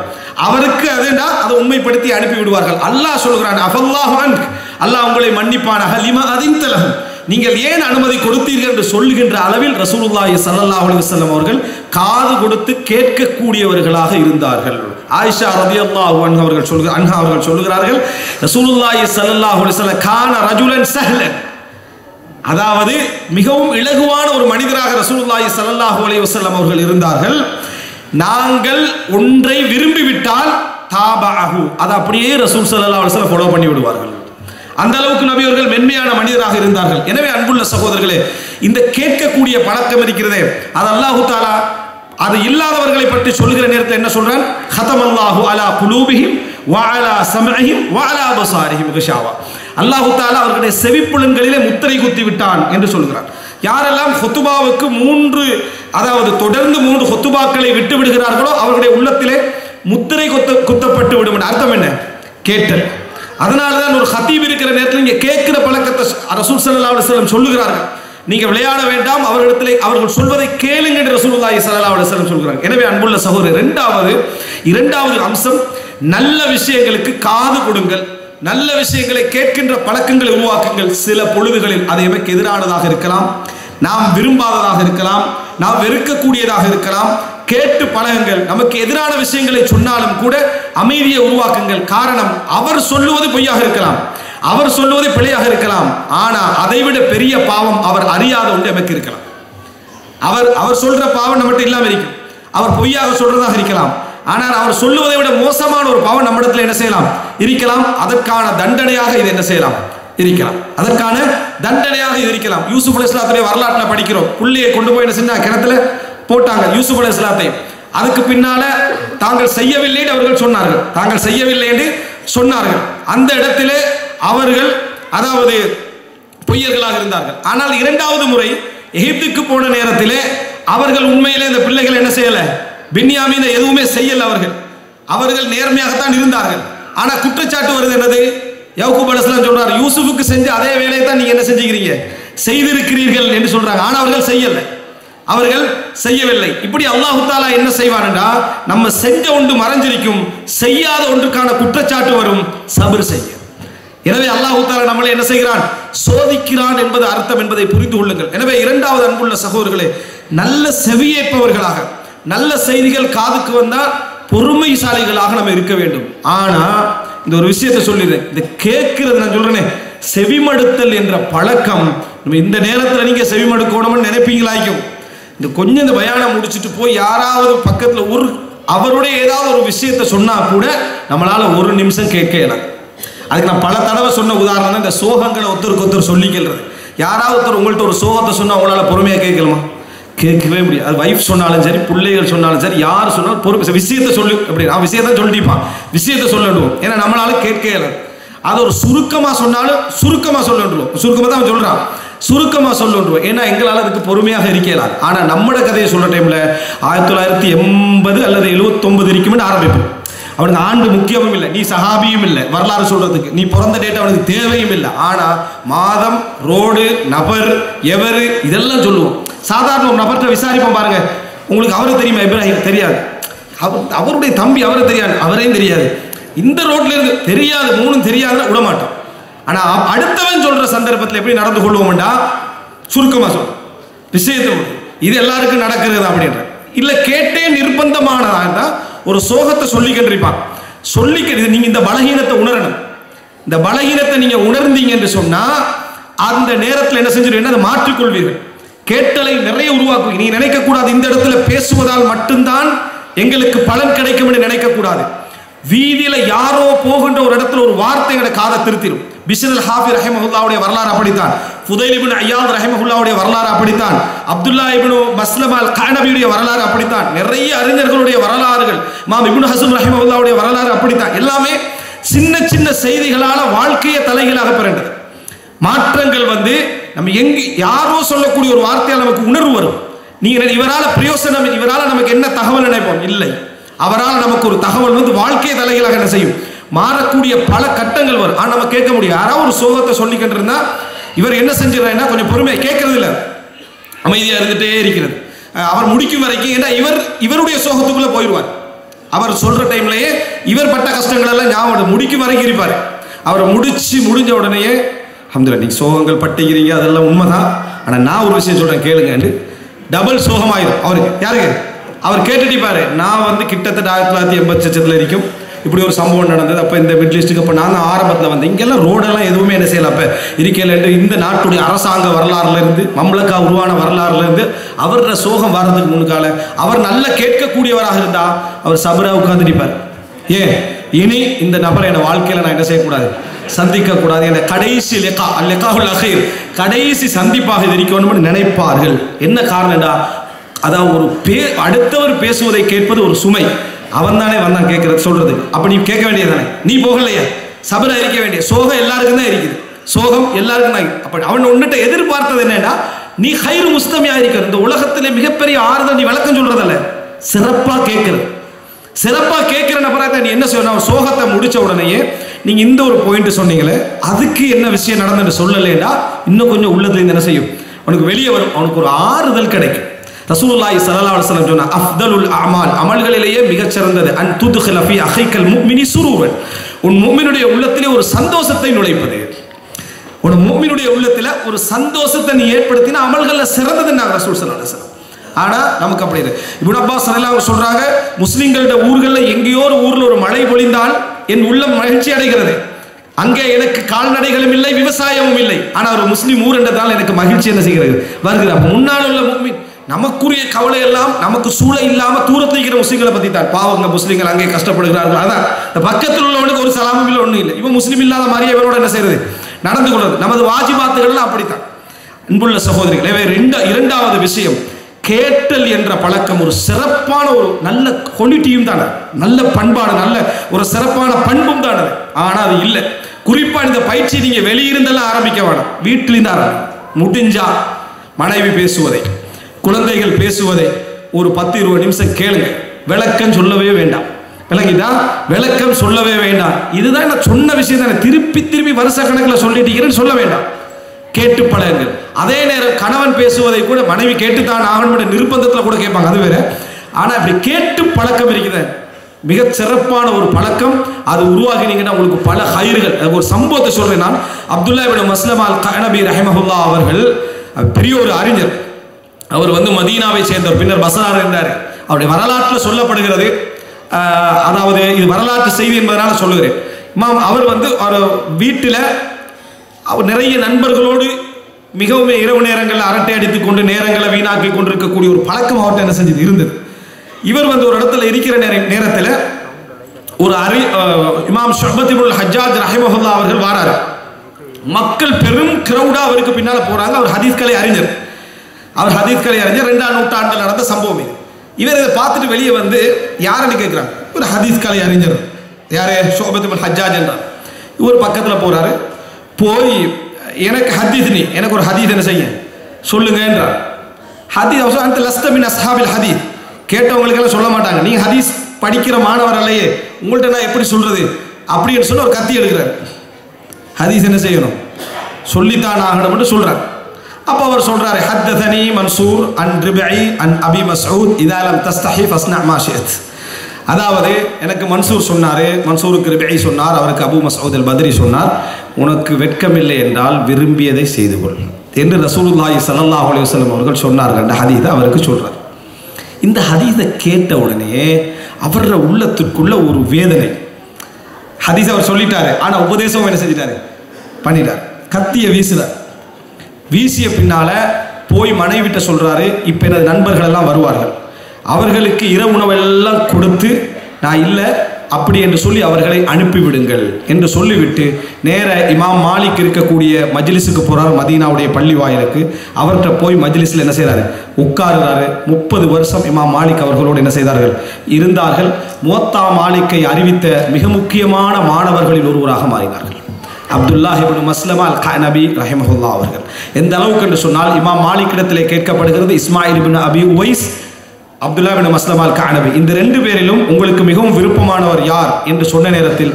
அவருக்கு அதுனா அதை உண்மைப்படுத்தி அனுப்பி விடுவார்கள். அல்லாஹ் சொல்கிறான் அஃபல்லாஹு அன்க், அல்லாஹ் உங்களை மன்னிப்பானாக. லிமா அதின்தலஹு, நீங்கள் ஏன் அனுமதி கொடுத்தீர்கள் என்று சொல்லுகின்ற அளவில் ரசூலுல்லாஹி ஸல்லல்லாஹு அலைஹி வஸல்லம் அவர்கள் காது கொடுத்து கேட்கக்கூடியவர்களாக இருந்தார்கள். ஆயிஷா ரலியல்லாஹு அன்ஹா அவர்கள் சொல்லுகிறார்கள், ரசூலுல்லாஹி ஸல்லல்லாஹு அலைஹி வஸல்லம் கான ரஜுலன் சஹ்லன், அதாவது மிகவும் இலகுவான ஒரு மனிதராக ரசூலுல்லாஹி ஸல்லல்லாஹு அலைஹி வஸல்லம் அவர்கள் இருந்தார்கள். நாங்கள் ஒன்றை விரும்பிவிட்டால் தாபஅஹு, அதை அப்படியே ரசூல் ஸல்லல்லாஹு அலைஹி வஸல்லம் ஃபாலோ பண்ணி விடுவார்கள். அந்த அளவுக்கு நபி அவர்கள் மென்மையான மனிதராக இருந்தார்கள். எனவே அன்புள்ள சகோதரர்களே, இந்த கேட்கக்கூடிய பழக்கம் இருக்கிறதே, அது அல்லாஹு தஆலா அது இல்லாதவர்களை பற்றி சொல்லுகிற நேரத்தில் என்ன சொல்றான்? ஹதமல்லாஹு அலா குலூபிஹிம் வ அலா சம்இஹிம் வ அலா பஸாரிஹிம் கிஷாவா, அல்லாஹு தஆலா அவர்களுடைய செவிப்புலன்களிலே முத்திரை குத்தி விட்டான் என்று சொல்கிறார். யாரெல்லாம் ஹுத்துபாவுக்கு அதாவது தொடர்ந்து 3 ஹுத்துபாக்களை விட்டு விடுகிறார்களோ அவர்களுடைய உள்ளத்திலே முத்திரை குத்தப்பட்டு விடும். அர்த்தம் என்ன? கேட்டல். அதனாலதான் ஒரு ஹத்தீப் இருக்கிற நேரத்தில் இங்கே கேட்கிற பழக்கத்தை ரசூல் ஸல்லல்லாஹு அலைஹி வஸல்லம் சொல்லுகிறார்கள். நீங்க விளையாட வேண்டாம், அவர்களிடத்திலே அவர்கள் சொல்வதை கேளுங்க என்று ரசூலுல்லாஹி ஸல்லல்லாஹு அலைஹி வஸல்லம் சொல்கிறார்கள். எனவே அன்புள்ள சகோதரர், இரண்டாவது அம்சம், நல்ல விஷயங்களுக்கு காது கொடுங்கள், நல்ல விஷயங்களை கேட்கின்ற பழக்கங்களை உருவாக்குங்கள். சில பொழுதுகளில் அது எமக்கு எதிரானதாக இருக்கலாம், நாம் விரும்பாததாக இருக்கலாம், நாம் வெறுக்கக்கூடியதாக இருக்கலாம். கேட்டு பழகுங்கள். நமக்கு எதிரான விஷயங்களை சொன்னாலும் கூட அமைதியை உருவாக்குங்கள். காரணம், அவர் சொல்லுவது பொய்யாக இருக்கலாம், அவர் சொல்லுவது பிழையாக இருக்கலாம். ஆனா அதைவிட பெரிய பாவம் அவர் அறியாத ஒன்று எமக்கு இருக்கலாம். அவர் சொல்ற பாவம் நம்மகிட்ட இல்லாம இருக்கும். அவர் பொய்யாக சொல்றதாக இருக்கலாம். ஆனால் அவர் சொல்லுவதை விட மோசமான ஒரு பாவம் நம்மிடத்தில் என்ன செய்யலாம், இருக்கலாம். அதற்கான தண்டனையாக இது என்ன செய்யலாம், இருக்கலாம். அதற்கான தண்டனையாக இது இருக்கலாம். யூசுப் அலைஹிஸ்ஸலாத்துடைய வரலாற்றில் படிக்கிறோம். புள்ளியை கொண்டு போய் என்ன செஞ்சா, கிணத்துல போட்டாங்க யூசுப் அலைஹிஸ்ஸலாத்தை. அதுக்கு பின்னால தாங்கள் செய்யவில்லை என்று அவர்கள் சொன்னார்கள். தாங்கள் செய்யவில்லை என்று சொன்னார்கள். அந்த இடத்திலே அவர்கள் அதாவது பொய்யர்களாக இருந்தார்கள். ஆனால் 2வது முறை எகிப்துக்கு போன நேரத்திலே அவர்கள் உண்மையிலே இந்த பிள்ளைகள் என்ன செய்யல, பின்யாமீனை எதுவுமே செய்யல. அவர்கள் நேர்மையாகத்தான் இருந்தார்கள். ஆனா குற்றச்சாட்டு வருது என்னது, யாக்கூப் அலைஹிஸ்ஸலாம் சொல்றார், யூசுஃபுக்கு செஞ்ச அதே வேலையை தான் நீங்க என்ன செஞ்சுக்கிறீங்க, செய்திருக்கிறீர்கள் என்று சொல்றாங்க. ஆனா அவர்கள் செய்யவில்லை. இப்படி அல்லாஹு தஆலா என்ன செய்வான்டா, நம்ம செஞ்ச ஒன்று மறைஞ்சிருக்கும், செய்யாத ஒன்றுக்கான குற்றச்சாட்டு வரும், சபர் செய்ய. எனவே அல்லாஹு தஆலா நம்மளை என்ன செய்கிறான், சோதிக்கிறான் என்பது அர்த்தம் என்பதை புரிந்து கொள்ளுங்கள். எனவே 2வது அன்புள்ள சகோதரர்களே, நல்ல செவியேற்பவர்களாக, நல்ல செய்திகள் காதுக்கு வந்தால் பொறுமைசாலிகளாக நம்ம இருக்க வேண்டும். ஆனா இந்த ஒரு விஷயத்தை சொல்லிடுறேன், இந்த கேட்கிறது நான் சொல்றேனே, செவிமடுத்தல் என்ற பழக்கம் நம்ம இந்த நேரத்தில் நீங்க செவிமடுக்கணும்னு நினைப்பீங்களாக்கும். இந்த கொஞ்சம் இந்த பயானம் முடிச்சுட்டு போய் யாராவது பக்கத்தில் அவருடைய ஏதாவது ஒரு விஷயத்தை சொன்னா கூட நம்மளால ஒரு நிமிஷம் கேட்கலாம். அதுக்கு நான் பல தடவை சொன்ன உதாரணம் தான் இந்த சோகங்களை ஒருத்தருக்கு சொல்லிக்கிறது. யாராவது ஒருத்தர் உங்கள்கிட்ட ஒரு சோகத்தை சொன்னா உங்களால பொறுமையா கேட்கலாமா? கேட்கவே முடியாது. அது வைஃப் சொன்னாலும் சரி, பிள்ளைகள் சொன்னாலும் சரி, யார் சொன்னாலும் பொறுமை, விஷயத்தை சொல்லு அப்படி, நான் விஷயத்தை சொல்லிப்பான், விஷயத்தை சொல்லணும். ஏன்னா நம்மளால கேட்கலாம். அது ஒரு சுருக்கமா சொன்னாலும் சுருக்கமா சொல்லணும், சுருக்கமா தான் சொல்றான், சுருக்கமா சொல்லணும். ஏன்னா எங்களால் அதுக்கு பொறுமையாக இருக்கலாம். ஆனா நம்மட கதையை சொல்ற டைம்ல 1980 அல்லது 79 இருக்கும்னு ஆரம்பிப்போம். அவனுக்கு ஆண்டு முக்கியமும் இல்லை, நீ சஹாபியும் இல்லை, வரலாறு சொல்றதுக்கு நீ பிறந்த டேட் அவனுக்கு தேவையும் இல்லை. ஆனா மாதம், ரோடு, நபர், எவரு, இதெல்லாம் சொல்லுவோம். சாதாரண ஒரு நபர்கிட்ட விசாரிப்போம் பாருங்க, உங்களுக்கு அவரு தெரியுமா? இப்ராஹிம் தெரியாது. அவருடைய தம்பி அவரை தெரியாது, அவரையும் தெரியாது. இந்த ரோட்ல இருந்து தெரியாது, 3 தெரியாதுன்னு விட மாட்டோம். ஆனா அடுத்தவன் சொல்ற சந்தர்ப்பத்தில் எப்படி நடந்து கொள்வோம்டா, சுருக்கமா சொல்ல விஷயத்தை, இது எல்லாருக்கும் நடக்கிறது அப்படின்ற இல்ல, கேட்டே நிர்பந்தமானதா ஒரு சோகத்தை சொல்லிக்கின்றிருப்பான். சொல்லிக்கிறது நீங்க இந்த பலகீனத்தை உணரணும். இந்த பலகீனத்தை நீங்க உணர்ந்தீங்க என்று சொன்னா அந்த நேரத்தில் என்ன செஞ்சிருவீங்க, அதை மாற்றிக்கொள்வீர்கள். கேட்டலை நிறைய உருவாக்கும். நீ நினைக்க கூடாது இந்த இடத்துல பேசுவதால் மட்டும்தான் எங்களுக்கு பலன் கிடைக்கும் என்று நினைக்க கூடாது. வீதியில யாரோ போகின்ற ஒரு இடத்துல ஒரு வார்த்தை எங்களை காதை திருத்திடும். பிஷ்ர் ஹாஃபி ரஹிமஹுல்லாவுடைய வரலாறு அப்படித்தான். ஃபுதைல் இப்னு அய்யாத் ரஹிமஹுல்லாவுடைய வரலாறு அப்படித்தான். அப்துல்லா இப்னு மஸ்லமா அல் கஅனபியுடைய வரலாறு அப்படித்தான். நிறைய அறிஞர்களுடைய வரலாறுகள், இமாம் இப்னு ஹஸம் ரஹிமஹுல்லாவுடைய வரலாறு அப்படித்தான். எல்லாமே சின்ன சின்ன செய்திகளால வாழ்க்கையை தலைகீழாக பிறந்தது. மாற்றங்கள் வந்து நம்ம எங்க யாரோ சொல்லக்கூடிய ஒரு வார்த்தையால் நமக்கு உணர்வு வரும். நீங்க இவரால பிரயோசனம், இவரால நமக்கு என்ன தகவல் நினைப்போம், இல்லை, அவரால் நமக்கு ஒரு தகவல் வந்து வாழ்க்கையை தலைகீழாக என்ன செய்யும், மாறக்கூடிய பல கட்டங்கள் வரும். ஆனா நம்ம கேட்க முடியும். யாராவது ஒரு சோகத்தை சொல்லிக்கிட்டு இருந்தா இவர் என்ன செஞ்சிடறாருன்னா கொஞ்சம் பொறுமையா கேட்கறது இல்லை, அமைதியா இருந்துட்டே இருக்கிறது. அவர் முடிக்கும் வரைக்கும் ஏன்னா இவருடைய சோகத்துக்குள்ள போயிடுவார். அவர் சொல்ற டைம்லயே இவர் பட்ட கஷ்டங்கள் எல்லாம் ஞாபகம் முடிக்கும் வரைக்கும் இருப்பார். அவர் முடிஞ்ச உடனேயே அல்ஹம்துலில்லாஹ் நீங்க சோகங்கள் பட்டுக்கிறீங்க, அதெல்லாம் உண்மைதான், ஆனா நான் ஒரு விஷயம் சொல்றேன் கேளுங்க, டபுள் சோகமாயிடும் அவருக்கு. யாருக்கு? அவர் கேட்டுட்டிப்பாரு. நான் வந்து கிட்டத்தட்ட 1980 இருக்கும் இப்படி ஒரு சம்பவம் நடந்தது. அப்போ இந்த மிடில் ஈஸ்ட்டுக்கு அப்போ நான் ஆரம்பத்தில் வந்து இங்கெல்லாம் ரோடெல்லாம் எதுவுமே என்ன செய்யலாம். அப்போ இருக்கல இந்த நாட்டுடைய அரசாங்க வரலாறுல இருந்து மம்லக்கா உருவான வரலாறுல இருந்து அவரோட சோகம் வர்றதுக்கு முன்னுக்கால அவர் நல்ல கேட்கக்கூடியவராக இருந்தா அவர் சபரா உட்கார்ந்துருப்பார். ஏன் இனி இந்த நபரை என் வாழ்க்கையில் நான் என்ன செய்யக்கூடாது, சந்திக்க கூடாது, என கடைசி கடைசி சந்திப்பாக இது இருக்கணும்னு நினைப்பார்கள். என்ன காரணம்டா, அதான் ஒரு அடுத்தவர் பேசுவதை கேட்பது ஒரு சுமை. அவன் தானே வந்தான் கேட்கறது சொல்றது. அப்ப நீ கேட்க வேண்டியதானே, நீ போகலையா, சபரா இருக்க வேண்டிய சோகம் எல்லாருக்கும் தான் இருக்குது, சோகம் எல்லாருக்கும் தான். அப்ப அவன் உன்னிட்ட எதிர்பார்த்தது என்னன்னா, நீ ஹைரு முஸ்தமியா இருக்கிற இந்த உலகத்திலே மிகப்பெரிய ஆறுதல் நீ விளக்கம் சொல்றதல்ல, சிறப்பா கேட்கிறது. சிறப்பா கேட்கிற நபராக நீ என்ன செய்யணும், சோகத்தை முடிச்ச உடனேயே நீங்க இந்த ஒரு பாயிண்ட் சொன்னீங்களே அதுக்கு என்ன விஷயம் நடந்துட்டு சொல்லலைன்னா இன்னும் கொஞ்சம் உள்ளத்துல என்ன செய்யும், உனக்கு வெளியே வரும், அவனுக்கு ஒரு ஆறுதல் கிடைக்கும். ரசூலுல்லாஹி ஸல்லல்லாஹு அலைஹி வஸல்லம் சொன்ன அஃதலுல் அமால், அமல்களிலேயே மிகச் சிறந்தது அன் துத்கில ஃபீ அஹீக்கல் முஃமினி சுரூரன், உன் முஃமினுடைய உள்ளத்திலே ஒரு சந்தோஷத்தை நுழைப்பது. உன் முஃமினுடைய உள்ளத்திலே ஒரு சந்தோஷத்தை நீ ஏற்படுத்தினா அமல்கள்ல சிறந்ததுன்னாங்க ரசூல் ஸல்லல்லாஹு அலைஹி வஸல்லம். ஆனா நமக்கு அப்படி இல்லை. இப்னு அப்பாஸ் ரலியல்லாஹு சொல்றாங்க, முஸ்லிம்களோட ஊர்களில் எங்கேயோ ஒரு ஊர்ல ஒரு மழை பொழிந்தால் என் உள்ளம் மகிழ்ச்சி அடைகிறது. அங்கே எனக்கு கால்நடைகளும் இல்லை, விவசாயமும் இல்லை, ஆனா ஒரு முஸ்லீம் ஊர் என்றதால் எனக்கு மகிழ்ச்சி என்ன செய்கிறது வருகிறது. அப்ப முன்னால் உள்ள முஃமின் நமக்குரிய கவலை எல்லாம் நமக்கு சூழல் இல்லாம தூரத்தில் இருக்கிற முஸ்லிம்களை பத்தி தான். பாவங்க முஸ்லிம்கள் அங்கே கஷ்டப்படுகிறார்கள், அதான் இந்த பக்கத்தில் உள்ளவனுக்கு ஒரு சலாமும் இல்லை, ஒன்றும் இல்லை, இவன் முஸ்லீம் இல்லாத மாதிரியே இவனோட என்ன செய்யறது நடந்து கொள்வது. நமது வாஜிபாத்துகள்லாம் அப்படித்தான். அன்புள்ள சகோதரிகளே, இரண்டாவது விஷயம், கேட்டல் என்ற பழக்கம் ஒரு சிறப்பான ஒரு நல்ல குவாலிட்டியும் தானே, நல்ல பண்பாடு, நல்ல ஒரு சிறப்பான பண்பும் தானே. ஆனா அது இல்லை. குறிப்பா இந்த பயிற்சி நீங்க வெளியிருந்தெல்லாம் ஆரம்பிக்க வேணாம், வீட்டிலிருந்து ஆரம்பி. முடிஞ்சா மனைவி பேசுவதை, குழந்தைகள் பேசுவதை ஒரு 10-20 நிமிஷம் கேளுங்க. விளக்கம் சொல்லவே வேண்டாம், விளங்கிட்டா, விளக்கம் சொல்லவே வேண்டாம். இதுதான் நான் சொன்ன விஷயம் தானே, திருப்பி வருஷ கணக்கில் சொல்லிட்டீங்கன்னு சொல்ல வேண்டாம், கேட்டு பழகுங்கள். அதே நேரம் கணவன் பேசுவதை கூட மனைவி கேட்டுத்தான் ஆகணும் நிர்பந்தத்தில் கூட கேட்பாங்க, அது வேற. ஆனா இப்படி கேட்டு பழக்கம் இருக்குது, மிக சிறப்பான ஒரு பழக்கம். அது உருவாகினீங்கன்னா உங்களுக்கு பல ஹைர்கள். ஒரு சம்பவத்தை சொல்றேன் நான். அப்துல்லா இப்னு மஸ்லமா அல் கஅனபி ரஹிமஹுல்லாஹ் அவர்கள் பெரிய ஒரு அறிஞர். அவர் வந்து மதீனாவை சேர்ந்தவர், பின்னர் பஸ்ராவில் இருந்தார். அவருடைய வரலாற்றில் சொல்லப்படுகிறது, அதாவது இது வரலாற்று செய்தி என்பதனால சொல்லுகிறேன். இமாம் அவர் வந்து ஒரு வீட்டில் அவர் நிறைய நண்பர்களோடு மிகவும் இரவு நேரங்களில் அரட்டை அடித்துக் கொண்டு நேரங்களை வீணாக்கி கொண்டிருக்கக்கூடிய ஒரு பழக்கம் அவர்கிட்ட என்ன செஞ்சது இருந்தது. இவர் வந்து ஒரு இடத்துல இருக்கிற நேரத்தில் ஒரு இமாம் ஷுஅபத் இப்னுல் ஹஜ்ஜாஜ் ரஹிமஹுல்லாஹ் அவர்கள் வாராரு. மக்கள் பெரும் கிரௌடா அவருக்கு பின்னால போறாங்க. அவர் ஹதீஸ் கலை அறிஞர், 2ஆம் நூற்றாண்டில் நடந்த சம்பவம் இது. இவர் இதை பார்த்துட்டு வெளியே வந்து யாருன்னு கேட்குறாங்க. ஒரு ஹதீஸ் கலை அறிஞர், யாரு, ஷுஅபத் இப்னுல் ஹஜ்ஜாஜ் என்றார். இவர் பக்கத்தில் போறாரு. போய் எனக்கு எனக்கு ஒரு ஹதீஸ் என்ன செய்ய சொல்லுங்க என்றார். ஹதீஸ் அந்த லஸ்தமின் அஸ்ஹாபில் ஹதீஸ், கேட்டவங்களுக்கெல்லாம் சொல்ல மாட்டாங்க, நீங்க ஹதீஸ் படிக்கிற மாணவர் அல்லையே, உங்கள்கிட்ட நான் எப்படி சொல்றது அப்படின்னு சொல்லி ஒரு கத்தி எடுக்கிறார். ஹதீஸ் என்ன செய்யணும், சொல்லித்தான் ஆகணும்னு சொல்றார். அப்ப அவர் சொல்றாரு, ஹத்ததனி மன்சூர் அன் ரிபஇ அன் அபி மஸ்ஊத் இதா லம் தஸ்தஹி ஃபஸ்னா மா ஷிஅத். அதாவது எனக்கு மன்சூர் சொன்னாரு, மன்சூருக்கு ரிபஇ சொன்னார், அவருக்கு அபு மஸ்ஊத் அல் பத்ரி சொன்னார், உனக்கு வெட்கமில்லை என்றால் விரும்பியதை செய்து கொள் என்று ரசூலுல்லாஹி ஸல்லல்லாஹு அலைஹி வஸல்லம் அவர்கள் சொன்னார்கள். அந்த ஹதீஸை அவருக்கு சொல்றார். இந்த ஹதீஸை கேட்ட உடனே அவரோட உள்ளத்திற்குள்ள ஒரு வேதனை. ஹதீஸ் அவர் சொல்லிட்டாரு, ஆனா உபதேசம் என்ன செஞ்சிட்டாரு, பண்ணிட்டார். கத்திய வீசுறார். வீசிய பின்னால போய் மனைவிட்ட சொல்றாரு, இப்போ எனது நண்பர்கள் எல்லாம் வருவார்கள், அவர்களுக்கு இரவு உணவெல்லாம் கொடுத்து நான் இல்லை அப்படி என்று சொல்லி அவர்களை அனுப்பிவிடுங்கள் என்று சொல்லிவிட்டு நேர இமாம் மாலிக் இருக்கக்கூடிய மஜ்லிஸுக்கு போறார், மதீனாவுடைய பள்ளி வாயிலுக்கு. அவர்கிட்ட போய் மஜ்லிஸில் என்ன செய்கிறாரு, உட்காருறாரு. 30 வருஷம் இமாம் மாலிக் அவர்களோடு என்ன செய்தார்கள், இருந்தார்கள். முவத்தா மாலிக்கை அறிவித்த மிக முக்கியமான மாணவர்களில் ஒருவராக மாறினார்கள் அப்துல்லாஹ் இப்னு மஸ்லமா அல் கஅனபி ரஹிமஹுல்லாஹ் அவர்கள். எந்த அளவுக்கு என்று சொன்னால், இமாம் மாலிக் இடத்திலே கேட்கப்படுகிறது, இஸ்மாயில் இப்னு அபி உவைஸ், அப்துல்லா இப்னு மஸ்லமா அல் கஅனபி, இந்த 2 பேரிலும் உங்களுக்கு மிகவும் விருப்பமானவர் யார் என்று சொன்ன நேரத்தில்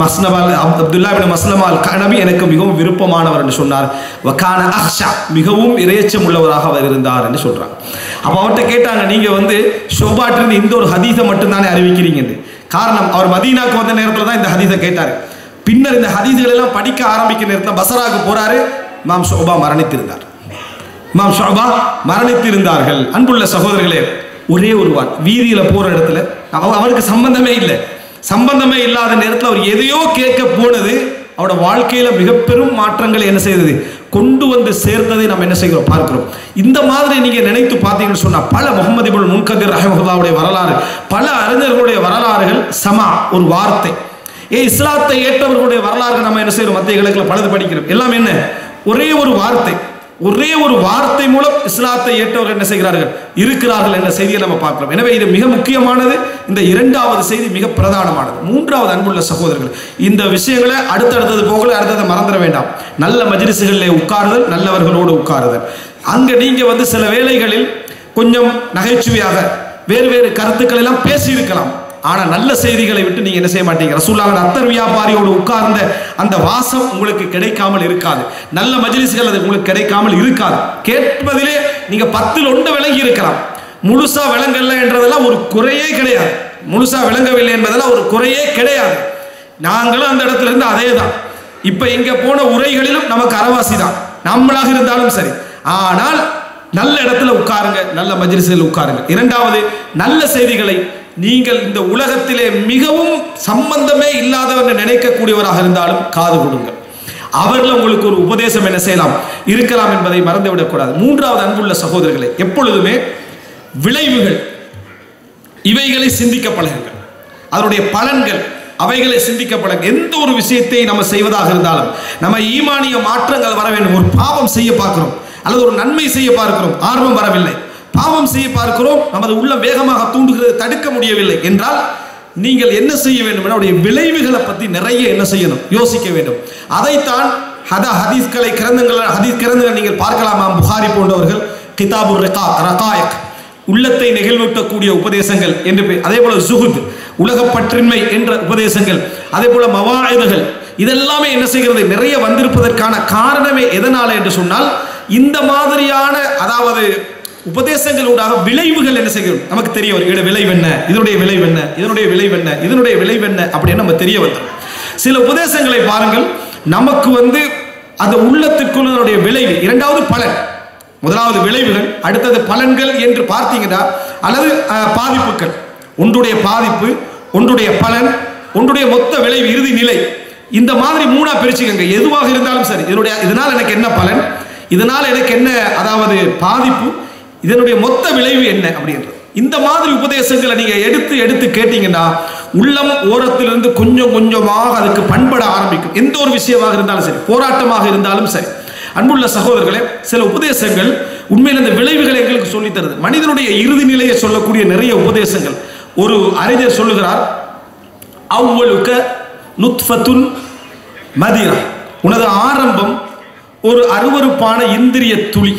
அப்துல்லா இப்னு மஸ்லமா அல் கஅனபி எனக்கு மிகவும் விருப்பமானவர் என்று சொன்னார். வகான அஹ்ஷா, மிகவும் இறையச்சம் உள்ளவராக அவர் இருந்தார் என்று சொல்றாங்க. அப்போ அவர்கிட்ட கேட்டாங்க, நீங்க ஷோபாட்டிலிருந்து இந்த ஒரு ஹதீஸை மட்டும்தானே அறிவிக்கிறீங்க என்று. காரணம், அவர் மதீனாக்கு வந்த நேரத்தில் தான் இந்த ஹதீஸை கேட்டார். பின்னர் இந்த ஹதீஸ்கள் எல்லாம் படிக்க ஆரம்பிக்கிற நேரத்தில் பசராக்கு போறாரு, இமாம் ஷுபா மரணித்திருந்தார். இமாம் ஷுபா மரணித்திருந்தார்கள். அன்புள்ள சகோதரர்களே, ஒரே ஒருவான் வீதியில போற இடத்துல அவருக்கு சம்பந்தமே இல்லை, சம்பந்தமே இல்லாத நேரத்தில் அவர் எதையோ கேட்க போனது அவரோட வாழ்க்கையில மிக பெரும் மாற்றங்களை என்ன செய்தது, கொண்டு வந்து சேர்த்ததை நம்ம என்ன செய்கிறோம் பார்க்கிறோம். இந்த மாதிரி நீங்க நினைத்து பார்த்தீங்கன்னு சொன்னா, பல முஹம்மது இப்னு முன்கதிர் ரஹிமஹுல்லாஹ்வுடைய வரலாறு, பல அறிஞர்களுடைய வரலாறுகள் சமா ஒரு வார்த்தை. இஸ்லாத்தை ஏற்றவர்களுடைய வரலாறு நம்ம என்ன செய்யறோம், மத்திய கிழக்குல பலது படிக்கிறோம். எல்லாம் என்ன, ஒரே ஒரு வார்த்தை, ஒரே ஒரு வார்த்தை மூலம் இஸ்லாத்தை ஏற்றவர்கள் என்ன செய்கிறார்கள், இருக்கிறார்கள் என்ற செய்தியை நம்ம பார்க்கிறோம். எனவே இது மிக முக்கியமானது. இந்த 2வது செய்தி மிக பிரதானமானது. 3வது அன்புள்ள சகோதரர்கள், இந்த விஷயங்களை அடுத்தடுத்தது போகல, அடுத்ததை மறந்துட வேண்டாம். நல்ல மஜ்லிஸ்களிலே உட்காருதல், நல்லவர்களோடு உட்காருதல். அங்க நீங்க சில வேளைகளில் கொஞ்சம் நகைச்சுவையாக வேறு வேறு கருத்துக்கள் எல்லாம் பேசி இருக்கலாம். ஆனா நல்ல செய்திகளை விட்டு நீங்க என்ன செய்ய மாட்டீங்க. ரசூலுல்லாஹ் அத்தர் வியாபாரியோடு உட்கார்ந்த அந்த வாசம் உங்களுக்கு கிடைக்காமல் இருக்காது. நல்ல மஜ்லிஸ்கள் அது உங்களுக்கு கிடைக்காமல் இருக்காது. கேட்பதிலே நீங்க 10ல் 1 விளங்கி இருக்கலாம். முழுசா விளங்கல என்றதெல்லாம் ஒரு குறையே கிடையாது. முழுசா விளங்கவில்லை என்பதெல்லாம் ஒரு குறையே கிடையாது. நாங்களும் அந்த இடத்துல இருந்து அதே தான். இப்ப இங்க போன உரைகளிலும் நமக்கு அரவாசி தான், நம்மளாக இருந்தாலும் சரி. ஆனால் நல்ல இடத்துல உட்காருங்க, நல்ல மஜ்லிஸ்களில் உட்காருங்க. 2வது, நல்ல செய்திகளை நீங்கள் இந்த உலகத்திலே மிகவும் சம்பந்தமே இல்லாதவர் நினைக்கக்கூடியவராக இருந்தாலும் காது கொடுங்க. அவர்கள் உங்களுக்கு ஒரு உபதேசம் என்ன செய்யலாம், இருக்கலாம் என்பதை மறந்துவிடக்கூடாது. 3வது அன்புள்ள சகோதரர்களே, எப்பொழுதுமே விளைவுகள் இவைகளை சிந்திக்க பழகுங்கள். அதனுடைய பலன்கள் அவைகளை சிந்திக்க பழகுங்கள். எந்த ஒரு விஷயத்தை நம்ம செய்வதாக இருந்தாலும் நம்ம ஈமானிய மாற்றங்கள் வர வேண்டும். ஒரு பாவம் செய்ய பார்க்கிறோம் அல்லது ஒரு நன்மை செய்ய பார்க்கிறோம், ஆர்வம் வரவில்லை, பாவம் செய்ய பார்க்கிறோம், நமது உள்ள வேகமாக தூண்டுகிறது, தடுக்க முடியவில்லை என்றால் நீங்கள் என்ன செய்ய வேண்டும், அவருடைய விளைவுகளை பற்றி நிறைய என்ன செய்யணும், யோசிக்க வேண்டும். அதைத்தான் ஹதீஸ் கிரந்தங்கள் நீங்கள் பார்க்கலாமா. புகாரி போன்றவர்கள் கிதாபுர் ரகாயிக், உள்ளத்தை நெகிழ்வூட்டக்கூடிய உபதேசங்கள் என்று, அதே போல ஜுஹுத், உலகப்பற்றின்மை என்ற உபதேசங்கள், அதே போல மவாயிதுகள், இதெல்லாமே என்ன செய்கிறது, நிறைய வந்திருப்பதற்கான காரணமே எதனால என்று சொன்னால், இந்த மாதிரியான அதாவது உபதேசங்களூடாக விளைவுகள் என்ன செய்கிறோம் நமக்கு தெரிய வரும். இதோட விளைவு என்ன, இதனுடைய விளைவு என்ன, இதனுடைய விளைவு என்ன, இதனுடைய விளைவு என்ன அப்படின்னு நம்ம தெரிய வந்துடும். சில உபதேசங்களை பாருங்கள், நமக்கு அந்த உள்ளத்திற்குள்ள விளைவு. 2வது பலன், முதலாவது விளைவுகள், அடுத்தது பலன்கள் என்று பார்த்தீங்கன்னா, அல்லது பாதிப்புகள். ஒன்றுடைய பாதிப்பு, ஒன்றுடைய பலன், ஒன்றுடைய மொத்த விளைவு, இறுதி நிலை. இந்த மாதிரி 3ஆ பிரிச்சுக்கங்க. எதுவாக இருந்தாலும் சரி, இதனால் எனக்கு என்ன பலன், இதனால் எனக்கு என்ன அதாவது பாதிப்பு, இதனுடைய மொத்த விளைவு என்ன அப்படின்றது. இந்த மாதிரி உபதேசங்களை நீங்க எடுத்து எடுத்து கேட்டீங்கன்னா உள்ளம் ஓரத்திலிருந்து கொஞ்சம் கொஞ்சமாக அதுக்கு பண்பட ஆரம்பிக்கும். எந்த ஒரு விஷயமாக இருந்தாலும் சரி, போராட்டமாக இருந்தாலும் சரி. அன்புள்ள சகோதரர்களே, சில உபதேசங்கள் உண்மையில் அந்த விளைவுகளை எங்களுக்கு சொல்லி தருது. மனிதனுடைய இறுதி நிலையை சொல்லக்கூடிய நிறைய உபதேசங்கள். ஒரு அறிஞர் சொல்லுகிறார், அவ்வளுக்க நுத்ஃபத்துன் மதிரா, உனது ஆரம்பம் ஒரு அருவருப்பான இந்திரிய துளி,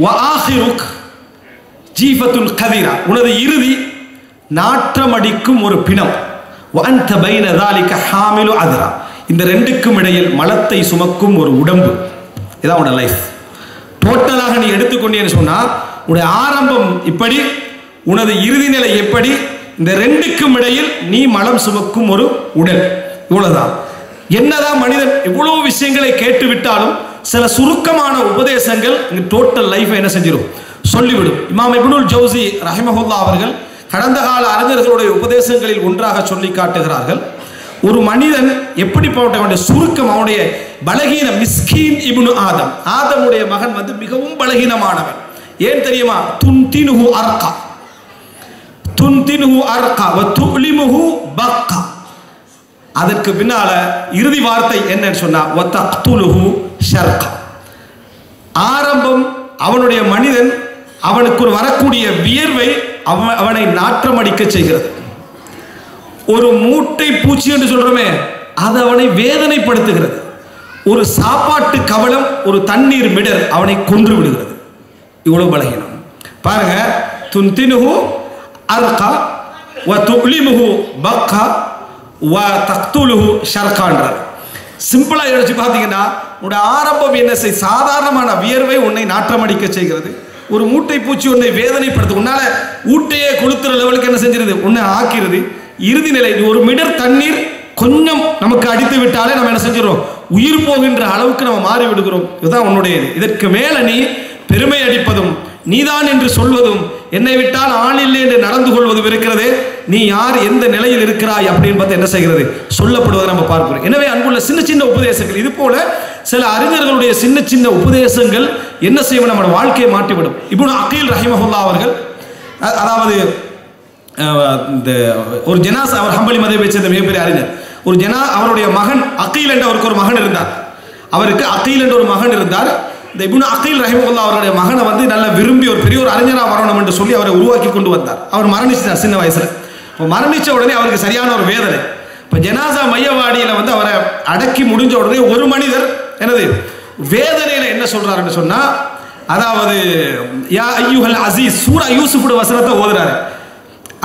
வஆஹிருக் ஜீஃபத்துல் கதீரா, உனது இறுதி நாற்றமடிக்கும் ஒரு பிணம், வஅன்த பைன ذلك ஹாமிலு அத்ரா, இந்த 2க்கும் இடையில் மலத்தை சுமக்கும் ஒரு உடம்பு. இதான் உன்னோட லைஃப். டோட்டலாக நீ எடுத்துக்கொண்டேன்னு சொன்னா, உன்னுடைய ஆரம்பம் இப்படி, உனது இறுதி நிலை எப்படி, இந்த 2க்கும் இடையில் நீ மலம் சுமக்கும் ஒரு உடல். இவ்வளவுதான். என்னதான் மனிதன் எவ்வளவு விஷயங்களை கேட்டு விட்டாலும் சில சுருக்கமான உபதேசங்கள் டோட்டல் லைஃபை என்ன செஞ்சிடும், சொல்லிவிடும். இமாம் இப்னுல் ஜௌசி ரஹிமஹுல்லாஹ் அவர்கள் கடந்த கால அறிஞர்களுடைய உபதேசங்களில் ஒன்றாக சொல்லி காட்டுகிறார்கள், ஒரு மனிதன் எப்படிப்பட்ட சுருக்கம், அவனுடைய பலகீனம். மிஸ்கீன் இப்னு ஆதம், ஆதமுடைய மகன் வந்து மிகவும் பலகீனமானவன். ஏன் தெரியுமா? துன்தினுஹு அர்கா, துன்தினுஹு அர்கா வ துலிமுஹு பக்கா. அதற்கு பின்னால இறுதி வார்த்தை என்னன்னு சொன்னா வ தக்துலுஹு ஷர்கா. ஆரம்பம் அவனுடைய மனிதன், அவனுக்கு வரக்கூடிய வியர்வை அவனை நாற்றமடிக்க செய்கிறது. ஒரு மூட்டை பூச்சி என்று சொல்றோமே, அது அவனை வேதனைப்படுத்துகிறது. ஒரு சாப்பாட்டு கவலம், ஒரு தண்ணீர் மிடர் அவனை கொன்று விடுகிறது. இவ்வளவு பலகீனம் பாருங்க. துன்தினுஹு அர்கா வ துலிமுஹு பக்கா வ தக்துலுஹு ஷர்கான்றார். சிம்பிளா யோசிச்சு பார்த்தீங்கன்னா, உன்னுடைய ஆரம்பம் என்ன செய், சாதாரணமான வியர்வை உன்னை நாற்றமடிக்க செய்கிறது. ஒரு மூட்டை பூச்சி உன்னை வேதனைப்படுத்து, உன்னால ஊட்டையே கொளுத்துற லெவலுக்கு என்ன செஞ்சிருது, உன்னை ஆக்கிறது. இறுதி நிலை ஒரு மிடர் தண்ணீர் கொஞ்சம் நமக்கு அடித்து விட்டாலே நம்ம என்ன செஞ்சிடறோம், உயிர் போகின்ற அளவுக்கு நம்ம மாறி விடுகிறோம். இதுதான் உன்னுடையது. இதற்கு மேல நீ பெருமை அடிப்பதும் நீதான் என்று சொல்வதும் என்னை விட்டால் ஆள் இல்லை என்று நடந்து கொள்வதும் இருக்கிறதே, நீ யார், எந்த நிலையில் இருக்கிறாய் அப்படின்னு பார்த்து என்ன செய்கிறது, சொல்லப்படுவதை நம்ம பார்க்கிறோம். எனவே அன்புள்ள சின்ன சின்ன உபதேசங்கள், இது போல சில அறிஞர்களுடைய சின்ன சின்ன உபதேசங்கள் என்ன செய்வோம், நம்ம வாழ்க்கையை மாற்றிவிடும். இப்னு அகீல் ரஹிமஹுல்லா அவர்கள், அதாவது இந்த ஒரு ஜனாஸ், அவர் ஹம்பலி மதத்தை சேர்ந்த மிகப்பெரிய அறிஞர். ஒரு அவருடைய மகன் அகீல் என்ற அவருக்கு ஒரு மகன் இருந்தார். அவருக்கு அகீல் என்ற ஒரு மகன் இருந்தார். இந்த இப்னு அகீல் ரஹிமஹுல்லா அவருடைய மகனை வந்து நல்லா விரும்பி ஒரு பெரிய ஒரு அறிஞராக வரணும் என்று சொல்லி அவரை உருவாக்கி கொண்டு வந்தார். அவர் மரணிச்சார் சின்ன வயசுல. இப்போ மரணிச்ச உடனே அவருக்கு சரியான ஒரு வேதனை. இப்போ ஜனாசா மையவாடியில வந்து அவரை அடக்கி முடிஞ்ச உடனே ஒரு மனிதர் என்னது வேதனையில என்ன சொல்றாருன்னு சொன்னா, அதாவது யா அய்யுஹல் அசீஸ் சூரா யூசுஃபோட வசனத்தை ஓதுறாரு.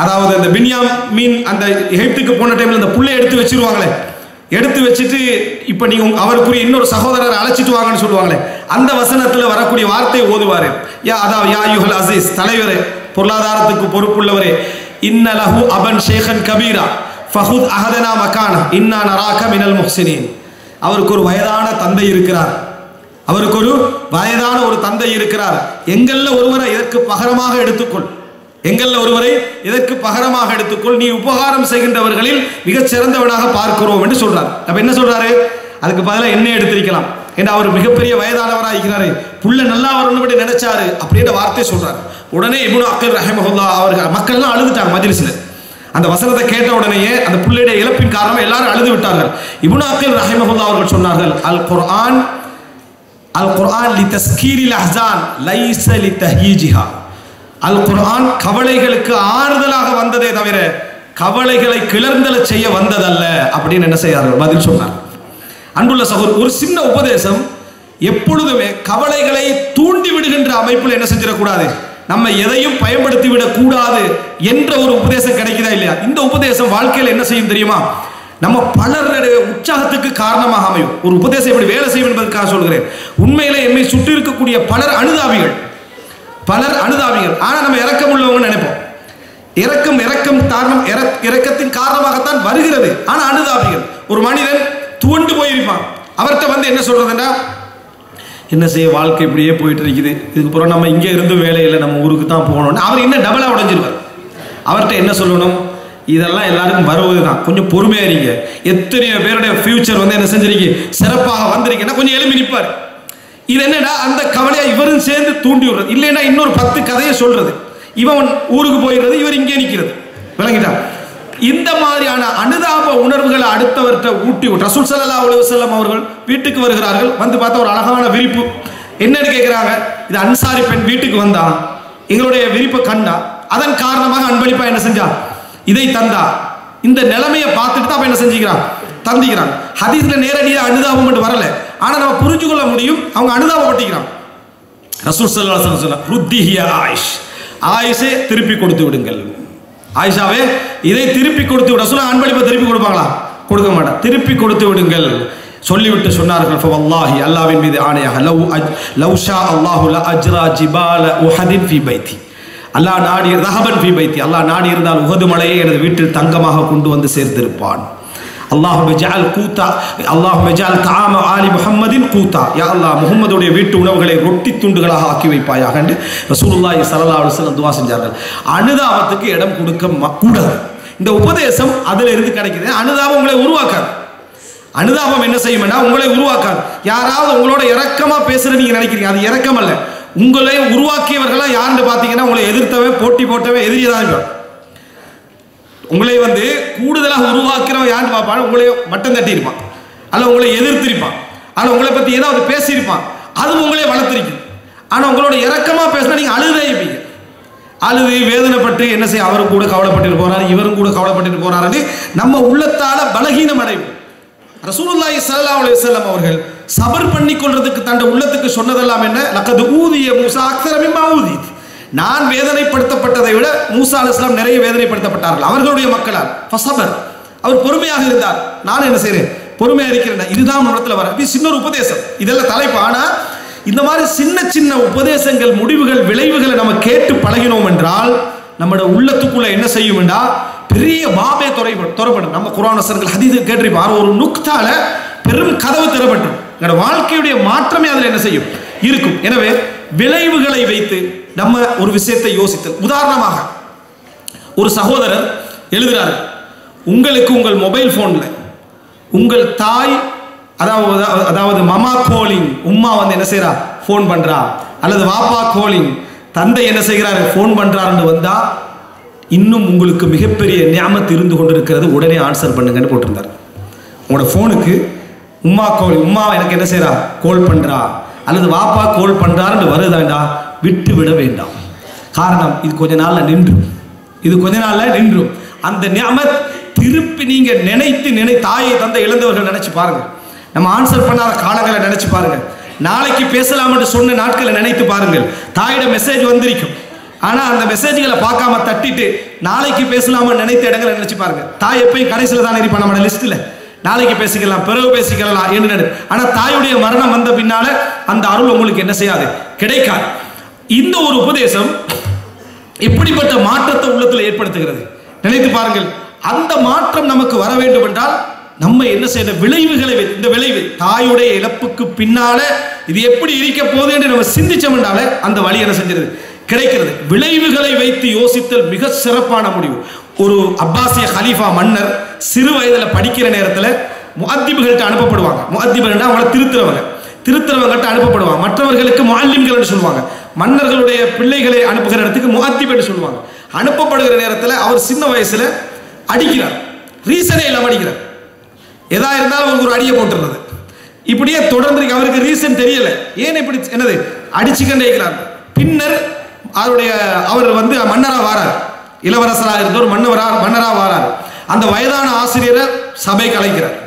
அதாவது அந்த பின்யாமீன் அந்த எகிப்துக்கு போன டைம்ல அந்த புள்ளை எடுத்து வச்சிருவாங்களே, எடுத்து வச்சுட்டு இப்போ நீங்க அவருக்குரிய இன்னொரு சகோதரரை அழைச்சிட்டு வாங்கன்னு சொல்லுவாங்களே, அந்த வசனத்துல வரக்கூடிய வார்த்தையை ஓதுவாரு. அதாவது யா அய்யுஹல் அசீஸ், தலைவரே, பொருளாதாரத்துக்கு பொறுப்புள்ளவரே, இன்ன லஹு அபன் ஷேഖன் கபீரா ஃபஹுத் அஹதனா மகானா இன்னா நராக மினல் முஹ்சினீன். அவருக்கு ஒரு வயதான தந்தை இருக்கிறார். அவருக்கு ஒரு வயதான ஒரு தந்தை இருக்கிறார். எங்கள்ல ஒருவரை இதற்கு பகரமாக எடுத்துக்கொள், எங்கள்ல ஒருவரை இதற்கு பகரமாக எடுத்துக்கொள், நீ உபகாரம் செய்கின்றவர்களில் மிகச் சிறந்தவனாக பார்க்கிறோம் என்று சொல்றார். அப்ப என்ன சொல்றாரு, அதுக்கு பதிலாக என்ன எடுத்திருக்கலாம், ஏன்னா அவர் மிகப்பெரிய வயதானவராக இருக்கிறாரு, புள்ள நல்லா வரணும்னு நினைச்சாரு அப்படின்ற வார்த்தை சொல்றாரு. உடனே இப்னு அகீல் ரஹிமஹுல்லா அவர்கள், மக்கள் எல்லாம் அழுதுட்டாங்க மஜ்லிஸ்ல. அந்த வசனத்தை கேட்ட உடனேயே அந்த புள்ளையுடைய இழப்பின் காரணமாக எல்லாரும் அழுது விட்டார்கள். இப்னு அகீல் ரஹிமஹுல்லா அவர்கள் சொன்னார்கள், அல் குர்ஆன் லி தஸ்கீரில் அஹ்ஸான் லைஸ லி தஹீஜிஹா. அல் குர்ஆன் கவலைகளுக்கு ஆறுதலாக வந்ததே தவிர கவலைகளை கிளர்ந்தல செய்ய வந்ததல்ல அப்படின்னு என்ன செய்யார்கள், பதில் சொன்னார். அன்புள்ள சகோதரர், ஒரு சின்ன உபதேசம் எப்பொழுதுமே கவலைகளை தூண்டி விடுகின்ற அமைப்பில் என்ன செஞ்சிடக்கூடாது, நம்ம எதையும் பயன்படுத்தி விடக் கூடாது என்ற ஒரு உபதேசம் கிடைக்குதா இல்லையா? இந்த உபதேசம் வாழ்க்கையில் என்ன செய்யும் தெரியுமா, நம்ம பலருடைய உற்சாகத்துக்கு காரணமாக அமையும். ஒரு உபதேசம் எப்படி வேலை செய்யும் என்பதற்காக சொல்கிறேன். உண்மையிலே எம்மை சுற்றி இருக்கக்கூடிய பலர் அனுதாபிகள், ஆனா நம்ம இரக்கம் உள்ளவங்க நினைப்போம். இரக்கத்தின் காரணமாகத்தான் வருகிறது, ஆனா அனுதாபிகள். ஒரு மனிதன் துவண்டு போயிருப்பான், அவர்கிட்ட வந்து என்ன சொல்றதுன்னா, என்ன செய்ய, வாழ்க்கை இப்படியே போயிட்டு இருக்குது, இதுக்கப்புறம் நம்ம இங்கே இருந்து வேலை இல்லை, நம்ம ஊருக்கு தான் போகணும், அவர் இன்னும் டபுளா உடைஞ்சிருவார். அவர்கிட்ட என்ன சொல்லணும், இதெல்லாம் எல்லாருக்கும் வருவது தான், கொஞ்சம் பொறுமையா இருங்க. எத்தனையோ பேருடைய ஃபியூச்சர் வந்து என்ன செஞ்சிருக்கீங்க, சிறப்பாக வந்திருக்கீங்கன்னா கொஞ்சம் எழுப்பி நிற்பார். இது என்னடா, அந்த கவலையா இவரும் சேர்ந்து தூண்டி விடுறது, இல்லைன்னா இன்னொரு 10 கதையை சொல்றது, இவன் ஊருக்கு போயிடுறது, இவர் இங்கே நிற்கிறது, விளங்கிட்டா? இந்த மாதிரியான அனுதாப உணர்வுகளை அடுத்தவர்கிட்ட ஊட்டி விட்டு ரசூல் ஸல்லல்லாஹு அலைஹி வஸல்லம் அவர்கள் வீட்டுக்கு வருகிறார்கள். வந்து பார்த்தா ஒரு அழகான விரிப்பு, என்னன்னு கேட்கிறாங்க, இது அன்சாரி பெண் வீட்டுக்கு வந்தா, எங்களுடைய விரிப்பை கண்டா, அதன் காரணமாக அன்பளிப்பா என்ன செஞ்சா, இதை தந்தா. இந்த நிலைமையை பார்த்துட்டு தான் என்ன செஞ்சுக்கிறான், தந்திக்கிறான். ஹதீஸ்ல நேரடியாக அனுதாபம் மட்டும் வரல, ஆனா நம்ம புரிஞ்சு கொள்ள முடியும், அவங்க அனுதாபப்பட்டிக்கிறான். ரசூல் ஸல்லல்லாஹு அலைஹி வஸல்லம் ருத்திஹி ஆயிஷே திருப்பி கொடுத்து விடுங்கள், ஆயிஷாவே இதை திருப்பி கொடுத்து விட. ரசூல் அன்பளிப்பை திருப்பி கொடுப்பாங்களா, கொடுக்க மாட்டான், திருப்பி கொடுத்து விடுங்கள் சொல்லிவிட்டு சொன்னார்கள், ஃபவல்லாஹி அல்லாஹ்வின் மீது ஆணையாக, லவ் ஷா அல்லாஹு ல அஜ்ரா ஜிபால உஹதின் ஃபீ பைத்தி, அல்லாஹ் நாடி ரஹபன் ஃபீ பைத்தி, அல்லாஹ் நாடி இருந்தால் உஹது மலையை எனது வீட்டில் தங்கமாக கொண்டு வந்து சேர்த்திருப்பான். அல்லாஹும்ம ஜஅல் கூதா, அல்லாஹும்ம ஜஅல் தஆம ஆலி முஹம்மதின் கூதா, யா அல்லாஹ் முஹம்மதுடைய வீட்டு உணவுகளை ரொட்டி துண்டுகளாக ஆக்கி வைப்பாயாக என்று ரசூலுல்லாஹி ஸல்லல்லாஹு அலைஹி வஸல்லம் துஆ செஞ்சார்கள். அனுதாபத்துக்கு இடம் கொடுக்க கூடாது. இந்த உபதேசம் அதில் இருந்து கிடைக்குது. அனுதாபம் உங்களை உருவாக்காது. அனுதாபம் என்ன செய்யும்னா உங்களை உருவாக்காது. யாராவது உங்களோட இரக்கமா பேசுற நீங்க நினைக்கிறீங்க, அது இரக்கம் அல்ல. உங்களை உருவாக்கியவர்களாம் யாருன்னு பார்த்தீங்கன்னா உங்களை எதிர்த்தவன், போட்டி போட்டவன், எதிரிதான். உங்களை கூடுதலாக உருவாக்கிறவன் யாருன்னு பார்ப்பான், உங்களை மட்டம் தட்டி இருப்பான், அல்ல உங்களை எதிர்த்திருப்பான், அல்ல உங்களை பத்தி ஏதாவது பேசியிருப்பான், அது உங்களே வளர்த்திருக்கும். ஆனா உங்களோட இரக்கமா பேசினா நீங்க அழுதே இருப்பீங்க. அழுது வேதனைப்பட்டு என்ன செய்ய, அவரும் கூட கவலைப்பட்டு போறாரு, இவரும் கூட கவலைப்பட்டு போறாரு, நம்ம உள்ளத்தால பலகீனம் அடைவோம். ரசூலுல்லாஹி ஸல்லல்லாஹு அலைஹி வஸல்லம் அவர்கள் சபர் பண்ணி கொள்றதுக்கு தன் உள்ளத்துக்கு சொன்னதெல்லாம் என்ன, லக்கது ஊதிய மூசா அக்ஸர மிம்மா ஊதித், நான் வேதனைப்படுத்தப்பட்டதை விட மூசா அலைஹிஸ்ஸலாம் நிறைய வேதனைப்படுத்தப்பட்டார்கள் அவர்களுடைய மக்களால். ஃபஸபர், அவர் பொறுமையாக இருந்தார். நான் என்ன செய்றேன், பொறுமையா இருக்கிறேன். இதுதான் நம்மிடத்துல வர சின்ன ஒரு உபதேசம், இதெல்லாம் தலைப்பு. ஆனா இந்த மாதிரி சின்ன சின்ன உபதேசங்கள், முடிவுகள், விளைவுகளை நம்ம கேட்டு பழகினோம் என்றால் நம்மளோட உள்ளத்துக்குள்ள என்ன செய்யும் என்றா பெரிய பாபே துறப்படும். நம்ம குர்ஆன் வசனங்கள் ஹதீஸ் கேட்டிருப்போம், ஒரு நுக்தால பெரும் கதவு திறப்படும். என்னோட வாழ்க்கையுடைய மாற்றமே அதில் என்ன செய்யும் இருக்கும். எனவே விளைவுகளை வைத்து நம்ம ஒரு விஷயத்தை யோசித்தல். உதாரணமாக ஒரு சகோதரர் எழுதுகிறார், உங்களுக்கு உங்கள் மொபைல் போன்ல உங்கள் தாய் அதாவது மமா கோலிங், உம்மா என்ன செய்யறா, போன் பண்றா, அல்லது வாப்பா கோலிங், தந்தை என்ன செய்கிறாரு, போன் பண்றாருன்னு வந்தா இன்னும் உங்களுக்கு மிகப்பெரிய நியாமத் இருந்து கொண்டிருக்கிறது, உடனே ஆன்சர் பண்ணுங்கன்னு போட்டிருந்தார். உங்களோட போனுக்கு உம்மா கோல், உம்மா எனக்கு என்ன செய்யறா, கோல் பண்றா, அல்லது வாப்பா கோல் பண்றாருன்னு வருதாண்டா, விட்டு விட வேண்டாம். காரணம், இது கொஞ்ச நாள்ல நின்றும். அந்த நியாமத் திருப்பி நீங்க நினைத்து தாயை தந்தை இழந்தவர்கள் நினைச்சு பாருங்க. நம்ம ஆன்சர் பண்ணாத காலங்களை நினைச்சு பாருங்க. நாளைக்கு பேசலாம் என்று சொன்ன நாட்களை நினைத்து பாருங்கள். தாயிட மெசேஜ் வந்திருக்கும், ஆனா அந்த மெசேஜ்களை பார்க்காம தட்டிட்டு நாளைக்கு பேசலாம நினைத்த இடங்களை நினைச்சு பாருங்க. தாய் எப்பயும் கடைசியில தான் இருப்பான் நம்ம லிஸ்ட்ல. நாளைக்கு பேசிக்கலாம், பிறகு பேசிக்கலாம் என்று. ஆனா தாயுடைய மரணம் வந்த பின்னால அந்த அருள் உங்களுக்கு என்ன செய்யாது, கிடைக்காது. இந்த ஒரு உபதேசம் எப்படிப்பட்ட மாற்றத்தை உள்ளத்தில் ஏற்படுத்துகிறது நினைத்து பாருங்கள். அந்த மாற்றம் நமக்கு வர வேண்டும் என்றால் நம்ம என்ன செய்யணும், விளைவுகளை, இந்த விளைவு தாயுடைய இழப்புக்கு பின்னால இது எப்படி இருக்க போகுது என்று நம்ம சிந்திச்சோம்னாலே அந்த வழி என்ன செஞ்சிருது, கிடைக்கிறது. விளைவுகளை வைத்து யோசித்தல் மிக சிறப்பான முடிவு. ஒரு அப்பாசிய கலீஃபா மன்னர் சிறு வயதுல படிக்கிற நேரத்தில் முஅத்திபுகள்கிட்ட அனுப்பப்படுவாங்க. முஅத்திபுகள்னா அவங்கள திருத்துறவங்கள்ட்ட அனுப்பப்படுவாங்க. மற்றவர்களுக்கு முஅல்லிம்கள் என்று சொல்லுவாங்க. மன்னர்களுடைய பிள்ளைகளை அனுப்புகிற இடத்துக்கு முஅத்திப் என்று சொல்லுவாங்க. அனுப்பப்படுகிற நேரத்தில் அவர் சின்ன வயசுல அடிக்கிறார், ரீசனே இல்லாம அடிக்கிறார். எதா இருந்தாலும் ஒரு அடியை போட்டுறது, இப்படியே தொடர்ந்து அவருக்கு ரீசன் தெரியல, ஏன் இப்படி என்னது அடிச்சுக்கண்டே இருக்கிறார். பின்னர் அவர் மன்னரா வாரார், இளவரசராக இருந்த ஒரு மன்னரா வாரார். அந்த வயதான ஆசிரியரை சபை கலைக்கிறார்.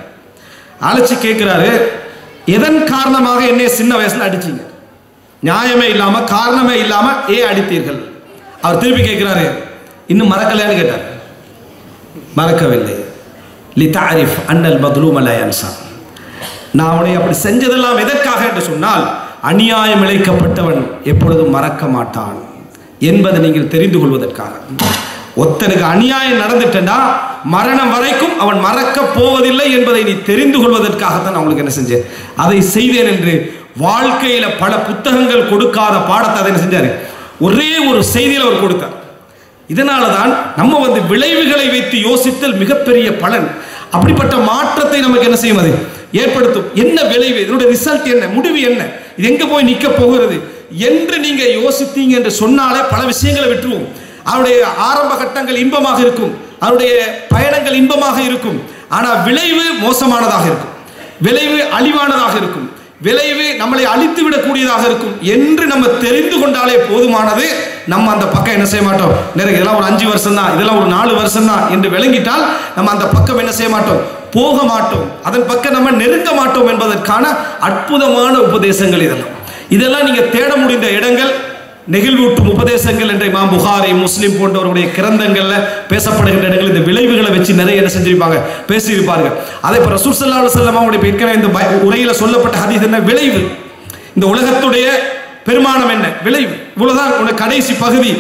அழைச்சு கேட்கிறாரு, எதன் காரணமாக என்னை சின்ன வயசுல அடிச்சீங்க, நியாயமே இல்லாம காரணமே இல்லாம ஏன் அடித்தீர்கள். அவர் திருப்பி கேட்கிறாரு, இன்னும் மறக்கலையான்னு கேட்டார். மறக்கவில்லை. லிதாரிஃப் அன்னல் மத்லூம லா யன்ஸா, நான் அவனை அப்படி செஞ்சதெல்லாம் எதற்காக என்று சொன்னால், அநியாயம் இழைக்கப்பட்டவன் எப்பொழுதும் மறக்க மாட்டான் என்பதை நீங்கள் தெரிந்து கொள்வதற்காக. ஒருத்தனுக்கு அநியாயம் நடந்துட்டா மரணம் வரைக்கும் அவன் மறக்க போவதில்லை என்பதை நீ தெரிந்து கொள்வதற்காகத்தான் அவங்களுக்கு என்ன செஞ்சேன், அதை செய்தேன் என்று. வாழ்க்கையில பல புத்தகங்கள் கொடுக்காத பாடத்தை அதை என்ன செஞ்சாரு, ஒரே ஒரு செய்தியில் அவர் கொடுத்தார். இதனாலதான் நம்ம விளைவுகளை வைத்து யோசித்தல் மிகப்பெரிய பலன். அப்படிப்பட்ட மாற்றத்தை நமக்கு என்ன செய்யும், அது ஏற்படுத்தும். என்ன விளைவு, இதனுடைய ரிசல்ட் என்ன, முடிவு என்ன, இது எங்க போய் நிக்க போகிறது என்று நீங்க யோசித்தீங்க என்று சொன்னாலே பல விஷயங்களை விட்டுருவோம். அவருடைய ஆரம்ப கட்டங்கள் இன்பமாக இருக்கும், அவருடைய பயணங்கள் இன்பமாக இருக்கும். ஆனா விளைவு மோசமானதாக இருக்கும், விளைவு அழிவானதாக இருக்கும், விளைவு நம்மளை அழித்து விடக்கூடியதாக இருக்கும் என்று நம்ம தெரிந்து கொண்டாலே போதுமானது. நம்ம அந்த பக்கம் என்ன செய்ய மாட்டோம், நிறைய இதெல்லாம் ஒரு 5 வருஷம் தான், இதெல்லாம் ஒரு 4 வருஷம் தான் என்று விளங்கிட்டால் நம்ம அந்த பக்கம் என்ன செய்ய மாட்டோம், போக மாட்டோம், அதன் பக்கம் நம்ம நெருங்க மாட்டோம் என்பதற்கான அற்புதமான உபதேசங்கள் இதெல்லாம் நீங்க தேட முடிந்த இடங்கள். நெகிழ்வூட்டும் உபதேசங்கள் என்ற இமாம் புகாரி, முஸ்லிம் போன்றவருடைய கிரந்தங்கள்ல பேசப்படுகின்ற இடங்கள் இந்த விளைவுகளை வச்சு நிறைய என்ன செஞ்சிருப்பாங்க, பேசியிருப்பாங்க. அதே போல ரசூல் ஸல்லல்லாஹு அலைஹி வஸல்லம் அவருடைய ஏற்கனவே இந்த உரையில சொல்லப்பட்ட ஹதீஸ் என்ன, விளைவு, இந்த உலகத்துடைய பெருமானம் என்ன, விளைவு, இவ்வளவுதான் கடைசி பகுதி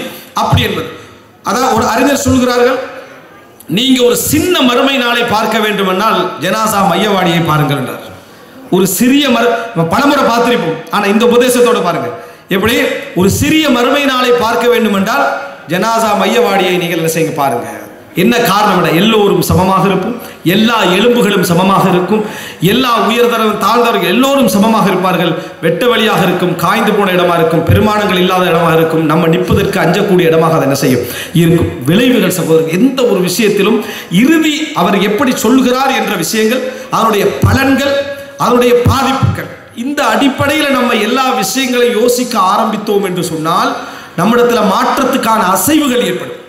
அப்படி என்பது. அதான் ஒரு அறிஞர் சொல்கிறார்கள், நீங்க ஒரு சின்ன மறுமை நாளை பார்க்க வேண்டுமென்றால் ஜனாசா மையவாடியை பாருங்கள் என்றார். ஒரு சிறிய பலமுறை பார்த்திருப்போம், ஆனா இந்த உபதேசத்தோட பாருங்க, எப்படி ஒரு சிறிய மறுமை நாளை பார்க்க வேண்டும் என்றால் ஜனாசா மையவாடியை நீங்கள் என்ன செய்யுங்க பாருங்க. என்ன காரணம்? எல்லோரும் சமமாக இருப்போம், எல்லா எலும்புகளும் சமமாக இருக்கும், எல்லா உயர்தரம் தாழ்ந்தவர்கள் எல்லோரும் சமமாக இருப்பார்கள். வெட்ட வழியாக இருக்கும், காய்ந்து போன இடமா இருக்கும், பெருமானங்கள் இல்லாத இடமா இருக்கும், நம்ம நிற்பதற்கு அஞ்சக்கூடிய இடமாக அதை என்ன செய்யும் இருக்கும். விளைவுகள் சகோதரர்கள், எந்த ஒரு விஷயத்திலும் இறுதி அவர் எப்படி சொல்கிறார் என்ற விஷயங்கள், அதனுடைய பலன்கள், அதனுடைய பாதிப்புகள், இந்த அடிப்படையில் நம்ம எல்லா விஷயங்களையும் யோசிக்க ஆரம்பித்தோம் என்று சொன்னால் நம்மிடத்தில் மாற்றத்துக்கான அசைவுகள் ஏற்படும்.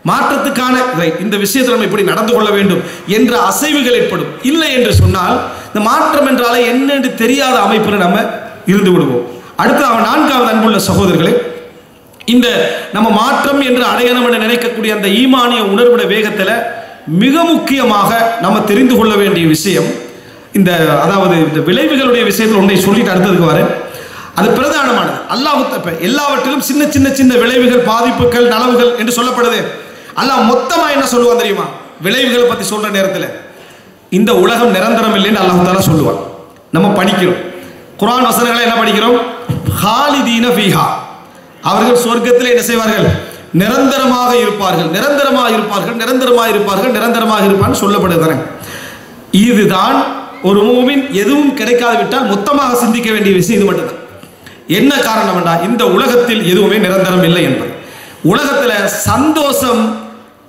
மாற்றத்துக்கான இந்த விஷயத்தில் நம்ம இப்படி நடந்து கொள்ள வேண்டும் என்ற அசைவுகள் ஏற்படும். இல்லை என்று சொன்னால் இந்த மாற்றம் என்றாலே என்னென்று தெரியாத அமைப்பில் நம்ம இருந்து விடுவோம். அடுத்து நான்காவது அன்புள்ள சகோதரர்களே, இந்த நம்ம மாற்றம் என்று அடையணும் என்று நினைக்கக்கூடிய அந்த ஈமானிய உணர்வுடைய வேகத்தில் மிக முக்கியமாக நம்ம தெரிந்து கொள்ள வேண்டிய விஷயம் அதாவது இந்த விளைவுகளுடைய விஷயத்தில் ஒன்றை சொல்லிட்டு அடுத்ததுக்கு வரேன். அது பிரதானமானது. அல்லாஹ் எல்லாவற்றிலும் சின்ன சின்ன சின்ன விளைவுகள், பாதிப்புகள், நலவுகள் என்று சொல்லப்படுது. அல்லாஹ் மொத்தமா என்ன சொல்லுவான் தெரியுமா? விளைவுகளை பத்தி சொல்ற நேரத்தில் இந்த உலகம் நிரந்தரம் இல்லைன்னு அல்லாஹ் தஆலா சொல்லுவான். நம்ம படிக்கிறோம் குர்ஆன் வசனங்களை, என்ன படிக்கிறோம்? ஹாலிதீன ஃபீஹா, அவர்கள் சொர்க்கத்தில் என்ன செய்வார்கள்? நிரந்தரமாக இருப்பார்கள், நிரந்தரமாக இருப்பார்கள், நிரந்தரமாக இருப்பார்கள், நிரந்தரமாக இருப்பான்னு சொல்லப்படுது. இதுதான் ஒரு மூமின் எதுவும் கிடைக்காது விட்டால் மொத்தமாக சிந்திக்க வேண்டிய விஷயம் இது மட்டும்தான். என்ன காரணம் என்றால் இந்த உலகத்தில் எதுவுமே நிரந்தரம் இல்லை என்பது. உலகத்தில் சந்தோஷம்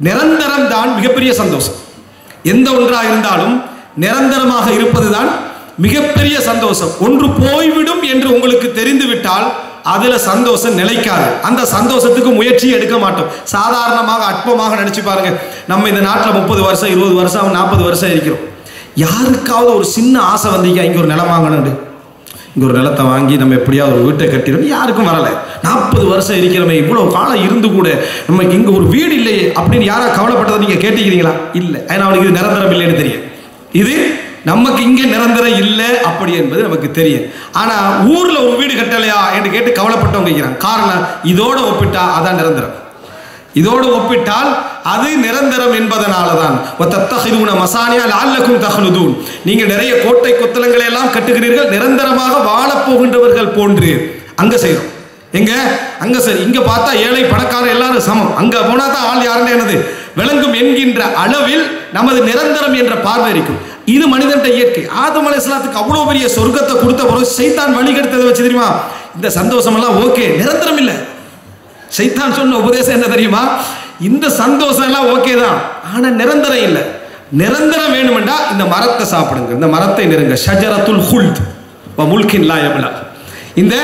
நிரந்தரம் தான் மிகப்பெரிய சந்தோஷம். எந்த ஒன்றாக இருந்தாலும் நிரந்தரமாக இருப்பதுதான் மிகப்பெரிய சந்தோஷம். ஒன்று போய்விடும் என்று உங்களுக்கு தெரிந்துவிட்டால் அதுல சந்தோஷம் நிலைக்காது. அந்த சந்தோஷத்துக்கு முயற்சி எடுக்க மாட்டோம். சாதாரணமாக அற்பமாக நினைச்சு பாருங்க. நம்ம இந்த நாட்டில் 30 வருஷம் 20 வருஷம் 40 வருஷம் இருக்கிறோம். யாருக்காவது ஒரு சின்ன ஆசை வந்தீங்க, இங்க ஒரு நிலம் வாங்கணும், இங்க ஒரு நிலத்தை வாங்கி நம்ம எப்படியாவது ஒரு வீட்டை கட்டிடும், யாருக்கும் வரல. 40 வருஷம் இருக்கிறமே, இவ்வளவு காலம் இருந்து கூட நமக்கு இங்க ஒரு வீடு இல்லையே அப்படின்னு யாரா கவலைப்பட்டதை நீங்க கேட்டுக்கிறீங்களா? இல்லை. ஏன்னா அவனுக்கு இது நிரந்தரம் இல்லைன்னு தெரியும். இது நமக்கு இங்க நிரந்தரம் இல்லை அப்படி என்பது நமக்கு தெரியும். ஆனா ஊர்ல ஒரு வீடு கட்டலையா என்று கேட்டு கவலைப்பட்டவங்க இருக்கிறாங்க. காரணம், இதோட ஒப்பிட்டா அதான் நிரந்தரம், இதோடு ஒப்பிட்டால் அது நிரந்தரம் என்பதனாலதான். நீங்கள் நிறைய கோட்டை கொத்தளங்களை எல்லாம் கட்டுகிறீர்கள், நிரந்தரமாக வாழப் போகின்றவர்கள் போன்று. அங்க செய்யறோம், எங்க அங்க சரி, இங்க பார்த்தா ஏழை பணக்காரர் எல்லாரும் சமம், அங்க போனா தான் ஆள் யாருன்னு என்னது விளங்கும் என்கின்ற அளவில் நமது நிரந்தரம் என்ற பார்வை இருக்கும். இது மனிதன் இயற்கை. ஆதம் அலைஹிஸ்ஸலாத்துக்கு அவ்வளவு பெரிய சொர்க்கத்தை கொடுத்த பிறகு சைத்தான் வழிகெடுத்ததை வச்சு தெரியுமா? இந்த சந்தோஷம் எல்லாம் ஓகே, நிரந்தரம் இல்லை. சைத்தான் சொன்ன உபதேசம் என்ன தெரியுமா? இந்த சந்தோஷம் எல்லாம் ஓகே தான், ஆனா நிரந்தரம் இல்லை. நிரந்தரம் வேணுமெண்டா இந்த மரத்தை சாப்பிடுங்க, இந்த மரத்தை நெருங்க, ஷஜரத்துல் ஹுல்த் வ முல்கின் லா யப்லா. இந்த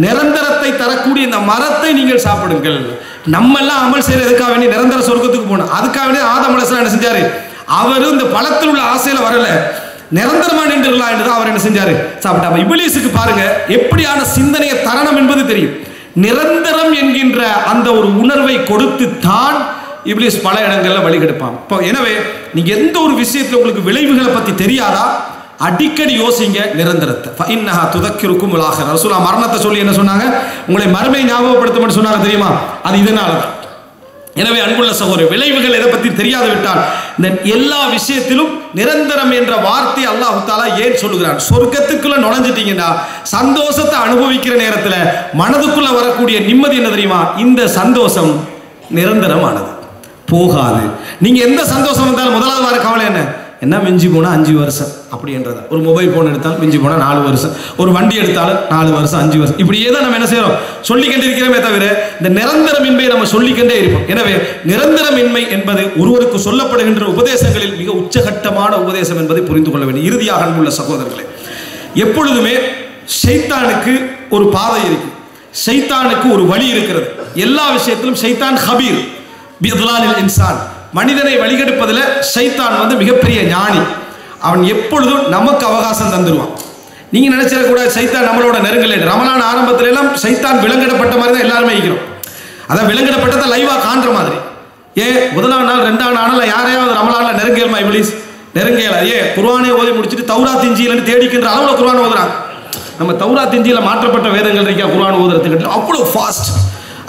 நிரந்தரத்தை தரக்கூடிய இந்த மரத்தை நீங்கள் சாப்பிடுங்கள். நம்ம எல்லாம் அமல் செய்யற எதுக்காக வேண்டி நிரந்தர சொர்க்கத்துக்கு போகணும். அதுக்காக வேண்டி ஆதம் அலைஹிஸ்ஸலாம் என்ன செஞ்சாரு? அவரும் இந்த பழத்தில் உள்ள ஆசையில வரல, நிரந்தரமா நின்றுலாம் என்றுதான் அவர் என்ன செஞ்சாரு? சாப்பிட்டாங்க. இப்லீஸுக்கு பாருங்க எப்படியான சிந்தனையை தரணும் என்பது தெரியும். நிரந்தரம் என்கின்ற அந்த ஒரு உணர்வை கொடுத்து தான் இப்லீஸ் பல இடங்கள்ல வழிகெடுப்பான். இப்போ எனவே நீங்க எந்த ஒரு விஷயத்துல உங்களுக்கு விளைவுகளை பத்தி தெரியாதா, அடிக்கடி யோசிங்க நிரந்தரத்தை. ஃபஇன்னஹா துதக்கிருக்கும் வல் ஆখিরা. ரசூலுல்லாஹ் மரணத்தை சொல்லி என்ன சொன்னாங்க? உங்களை மறுமை ஞாபகப்படுத்தும் சொன்னாங்க தெரியுமா? அது இதனால தான். எனவே அன்புள்ள சகோதரர், விளைவுகள் எதை பத்தி தெரியாது விட்டால் இந்த எல்லா விஷயத்திலும் நிரந்தரம் என்ற வார்த்தை அல்லாஹ் தஆலா ஏன் சொல்லுகிறான்? சொர்க்கத்துக்குள்ள நுழைஞ்சிட்டீங்கன்னா சந்தோஷத்தை அனுபவிக்கிற நேரத்துல மனதுக்குள்ள வரக்கூடிய நிம்மதி என்ன தெரியுமா? இந்த சந்தோஷம் நிரந்தரமானது, போகாது. நீங்க எந்த சந்தோஷம் வந்தாலும் முதலாவது வர கவலை என்ன மிஞ்சி போனா 5 வருஷம் அப்படின்றத. ஒரு மொபைல் போன் எடுத்தாலும் மிஞ்சி போனா 4 வருஷம், ஒரு வண்டி எடுத்தாலும் 4 வருஷம் 5 வருஷம், இப்படியே தான் நம்ம என்ன செய்யறோம்? சொல்லிக்கொண்டே இருக்கிறோமே தவிர இந்த நிரந்தரமின்மையை நம்ம சொல்லிக்கொண்டே இருப்போம். எனவே நிரந்தரமின்மை என்பது ஒருவருக்கு சொல்லப்படுகின்ற உபதேசங்களில் மிக உச்சகட்டமான உபதேசம் என்பதை புரிந்து கொள்ள வேண்டும். இறுதியாக அன்புள்ள சகோதரர்களே, எப்பொழுதுமே ஷைத்தானுக்கு ஒரு பாதை இருக்கு, ஷைத்தானுக்கு ஒரு வழி இருக்கிறது. எல்லா விஷயத்திலும் ஷைத்தான் ஹபீர் பிதுலாலில் இன்சான், மனிதனை வழிகெடுப்பதில் ஷைத்தான் மிகப்பெரிய ஞானி. அவன் எப்பொழுதும் நமக்கு அவகாசம் தந்துடுவான். நீங்க நினைச்சிடக்கூடாது ஷைத்தான் நம்மளோட நெருங்கலை. ரமலான் ஆரம்பத்துல எல்லாம் ஷைத்தான் விலங்கிடப்பட்ட மாதிரி தான் எல்லாருமே இருக்கிறோம். அதான் விலங்கிடப்பட்டதை லைவா காண்ற மாதிரி. முதலாம் நாள் 2ஆம் நாள் யாரையாவது ரமலான்ல நெருங்கேல்மா இப்லீஸ்? நெருங்கேல. குர்ஆனை ஓதி முடிச்சுட்டு தௌராத் இன்ஜீல்னு தேடிக்கின்ற அளவுல குர்ஆன் ஓதுறாங்க. நம்ம தௌராத் இன்ஜீல்ல மாற்றப்பட்ட வேதங்கள் இருக்கா குர்ஆன் ஓதுறதுக்கு? அவ்வளவு ஃபாஸ்ட்,